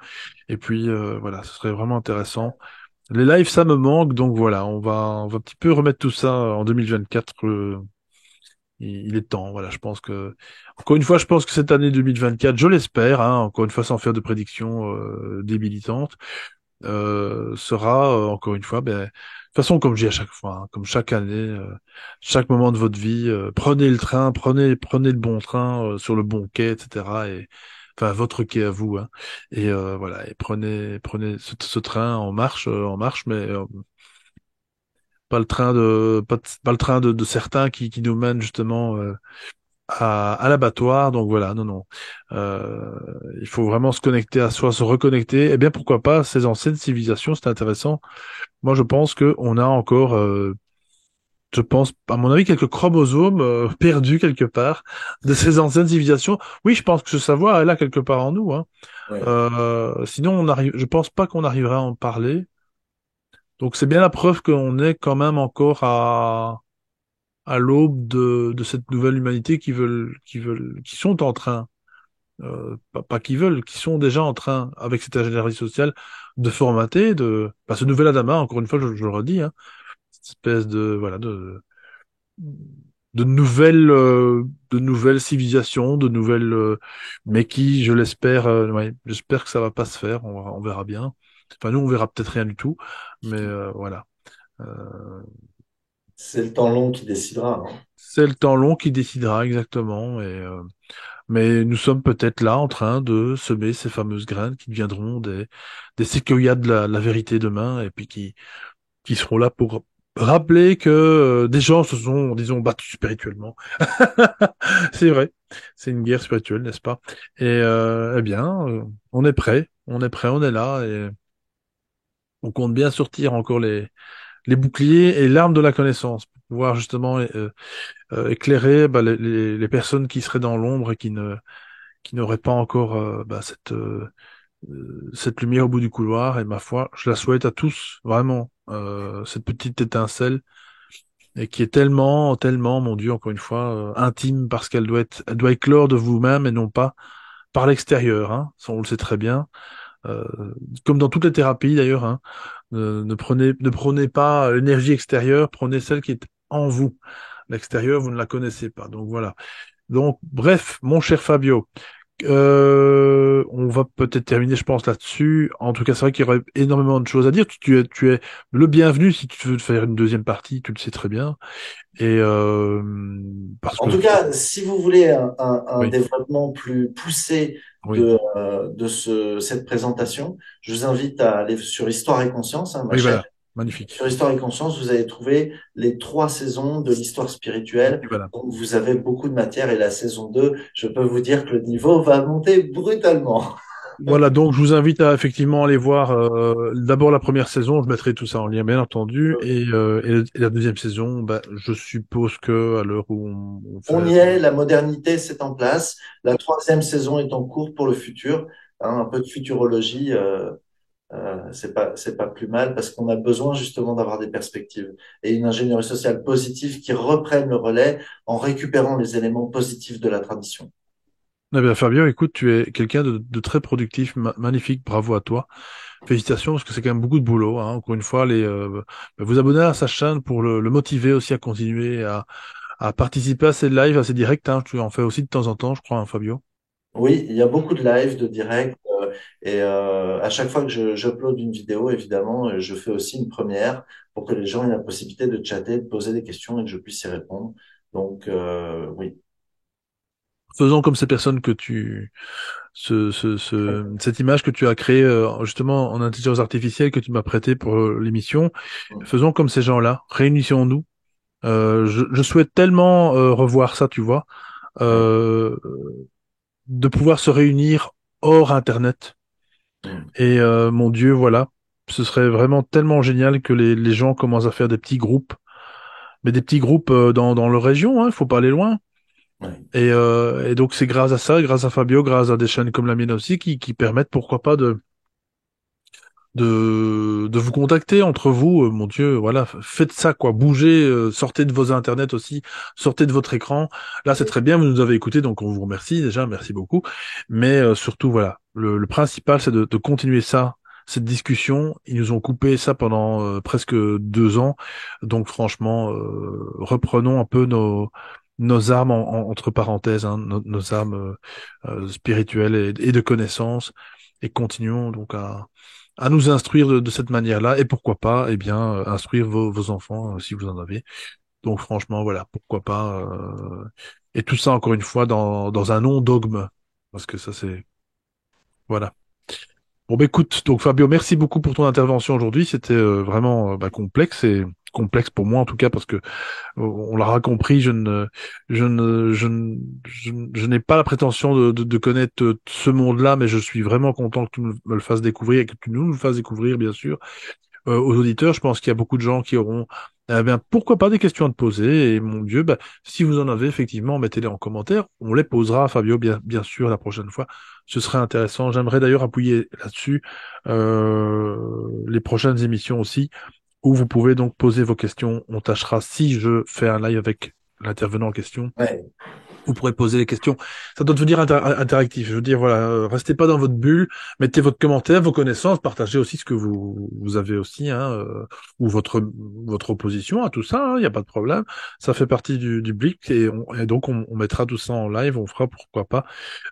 et puis voilà, ce serait vraiment intéressant. Les lives, ça me manque, donc voilà, on va un petit peu remettre tout ça en 2024 il est temps. Voilà, je pense que encore une fois, je pense que cette année 2024, je l'espère, hein, encore une fois sans faire de prédictions débilitantes, sera encore une fois, ben, de toute façon comme je dis à chaque fois, hein, comme chaque année, chaque moment de votre vie, prenez le train, prenez le bon train sur le bon quai, etc. Et enfin votre quai à vous, hein, et voilà, et prenez ce train en marche, mais pas le train de certains qui nous mènent justement à l'abattoir. Donc voilà, non, non. Euh, il faut vraiment se connecter à soi, se reconnecter. Eh bien, pourquoi pas ces anciennes civilisations, c'est intéressant. Moi, je pense que on a encore, je pense, à mon avis, quelques chromosomes perdus quelque part de ces anciennes civilisations. Oui, je pense que ce savoir est là quelque part en nous, hein. Oui, Sinon, je pense pas qu'on arriverait à en parler. Donc, c'est bien la preuve qu'on est quand même encore à l'aube de cette nouvelle humanité qui sont en train, pas qui veulent, qui sont déjà en train, avec cette ingénierie sociale, de formater, ce nouvel Adama, encore une fois, je le redis, hein, cette espèce voilà, de nouvelles civilisations, mais qui, je l'espère, ouais, j'espère que ça va pas se faire, on verra bien. Enfin, nous, on verra peut-être rien du tout, mais voilà. Euh, c'est le temps long qui décidera, hein. c'est le temps long qui décidera exactement, mais nous sommes peut-être là en train de semer ces fameuses graines qui deviendront des séquoias de la vérité demain et puis qui seront là pour rappeler que des gens se sont, disons, battus spirituellement. C'est vrai. C'est une guerre spirituelle, n'est-ce pas? Et eh bien, on est prêt, on est là et on compte bien sortir encore les boucliers et l'arme de la connaissance pour pouvoir justement éclairer les personnes qui seraient dans l'ombre et qui n'auraient pas encore cette lumière au bout du couloir. Et ma foi, je la souhaite à tous, vraiment, cette petite étincelle, et qui est tellement, tellement, mon Dieu, encore une fois, intime, parce elle doit éclore de vous-même et non pas par l'extérieur, hein. Ça, on le sait très bien. Euh, Comme dans toutes les thérapies d'ailleurs, hein. Ne prenez pas l'énergie extérieure, prenez celle qui est en vous. L'extérieur, vous ne la connaissez pas. Donc voilà. Donc, bref, mon cher Fabio, on va peut-être terminer, je pense, là-dessus. En tout cas, c'est vrai qu'il y aurait énormément de choses à dire. Tu es le bienvenu si tu veux faire une deuxième partie, tu le sais très bien. Et parce En que tout cas, si vous voulez un oui, développement plus poussé oui, de cette présentation, je vous invite à aller sur Histoire et Conscience, hein, ma oui, chaîne. voilà, magnifique. Sur Histoire et Conscience, vous allez trouver les 3 saisons de l'histoire spirituelle. Oui, voilà. Donc, vous avez beaucoup de matière. Et la saison 2, je peux vous dire que le niveau va monter brutalement. Voilà, donc je vous invite à effectivement aller voir d'abord la première saison, je mettrai tout ça en lien bien entendu, et la deuxième saison, bah, je suppose que à l'heure où on On fait, y est, la modernité, c'est en place. La 3e saison est en cours pour le futur. Hein, un peu de futurologie, c'est pas plus mal parce qu'on a besoin justement d'avoir des perspectives et une ingénierie sociale positive qui reprenne le relais en récupérant les éléments positifs de la tradition. eh bien, Fabien, écoute, tu es quelqu'un de très productif, magnifique, bravo à toi. Félicitations, parce que c'est quand même beaucoup de boulot, hein. Encore une fois, vous abonner à sa chaîne pour le motiver aussi à continuer à participer à ces lives, à ces directs, hein. Tu en fais aussi de temps en temps, je crois, hein, Fabio. Oui, il y a beaucoup de lives, de directs, et à chaque fois que j'upload une vidéo, évidemment, je fais aussi une première pour que les gens aient la possibilité de chatter, de poser des questions et que je puisse y répondre. Donc, oui. Faisons comme ces personnes cette image que tu as créée justement en intelligence artificielle que tu m'as prêtée pour l'émission. Faisons comme ces gens-là. Réunissons-nous. Je souhaite tellement revoir ça, tu vois, Oui. euh, de pouvoir se réunir hors Internet. Mm. Et mon Dieu, voilà, ce serait vraiment tellement génial que les gens commencent à faire des petits groupes, mais des petits groupes dans leur région, hein, il faut pas aller loin. Oui. Et donc c'est grâce à ça, grâce à Fabio, grâce à des chaînes comme la mienne aussi, qui permettent, pourquoi pas, de vous contacter entre vous, mon Dieu, voilà, faites ça, quoi, bougez, sortez de vos internets aussi, sortez de votre écran. Là, c'est très bien, vous nous avez écoutés, donc on vous remercie déjà, merci beaucoup. Mais surtout, voilà, le principal, c'est de continuer ça, cette discussion. Ils nous ont coupé ça pendant presque 2 ans, donc franchement, reprenons un peu nos armes entre parenthèses, hein, nos armes spirituelles et de connaissances, et continuons donc à nous instruire de cette manière-là, et pourquoi pas, eh bien, instruire vos enfants si vous en avez. Donc franchement, voilà, pourquoi pas. Et tout ça, encore une fois, dans un non-dogme, parce que ça, c'est... Voilà. Bon, bah, écoute, donc Fabio, merci beaucoup pour ton intervention aujourd'hui. C'était vraiment complexe, et complexe pour moi en tout cas, parce que on l'aura compris, je n'ai pas la prétention de connaître ce monde-là, mais je suis vraiment content que tu me le fasses découvrir et que tu nous le fasses découvrir, bien sûr, aux auditeurs. Je pense qu'il y a beaucoup de gens qui auront, bien, pourquoi pas des questions à te poser. Et mon Dieu, si vous en avez, effectivement, mettez-les en commentaire. On les posera, Fabio, bien sûr, la prochaine fois. Ce serait intéressant. J'aimerais d'ailleurs appuyer là-dessus les prochaines émissions aussi, où vous pouvez donc poser vos questions. On tâchera, si je fais un live avec l'intervenant en question, Ouais, vous pourrez poser les questions. Ça doit devenir interactif. Je veux dire, voilà, restez pas dans votre bulle, mettez votre commentaire, vos connaissances, partagez aussi ce que vous avez aussi, hein, ou votre opposition à tout ça. Il n'y a pas de problème. Ça fait partie du BLIC, et donc on mettra tout ça en live. On fera, pourquoi pas,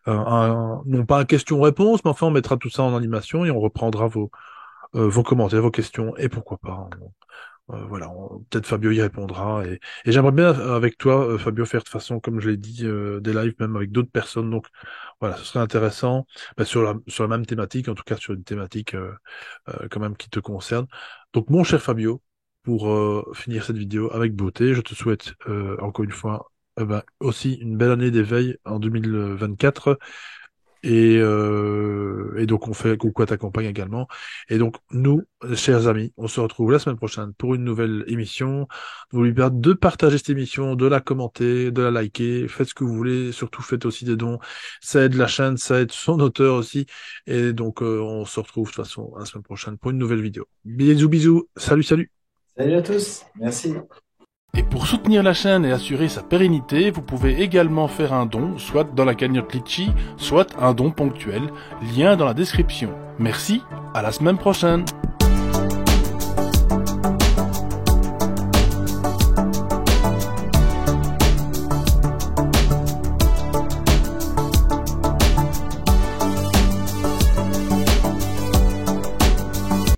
non pas un question-réponse, mais enfin on mettra tout ça en animation et on reprendra vos commentaires, vos questions, et pourquoi pas. Voilà, peut-être Fabio y répondra. Et j'aimerais bien, avec toi, Fabio, faire de façon, comme je l'ai dit, des lives même avec d'autres personnes. Donc voilà, ce serait intéressant, sur la même thématique, en tout cas sur une thématique quand même qui te concerne. Donc mon cher Fabio, pour finir cette vidéo avec beauté, je te souhaite encore une fois aussi une belle année d'éveil en 2024. Et donc on fait coucou à ta compagne également. Et donc nous, chers amis, on se retrouve la semaine prochaine pour une nouvelle émission. N'oubliez pas de partager cette émission, de la commenter, de la liker, faites ce que vous voulez, surtout faites aussi des dons. Ça aide la chaîne, ça aide son auteur aussi. Et donc on se retrouve de toute façon la semaine prochaine pour une nouvelle vidéo. Bisous bisous, salut salut. salut à tous, merci. Et pour soutenir la chaîne et assurer sa pérennité, vous pouvez également faire un don, soit dans la cagnotte Litchi, soit un don ponctuel, lien dans la description. Merci, à la semaine prochaine.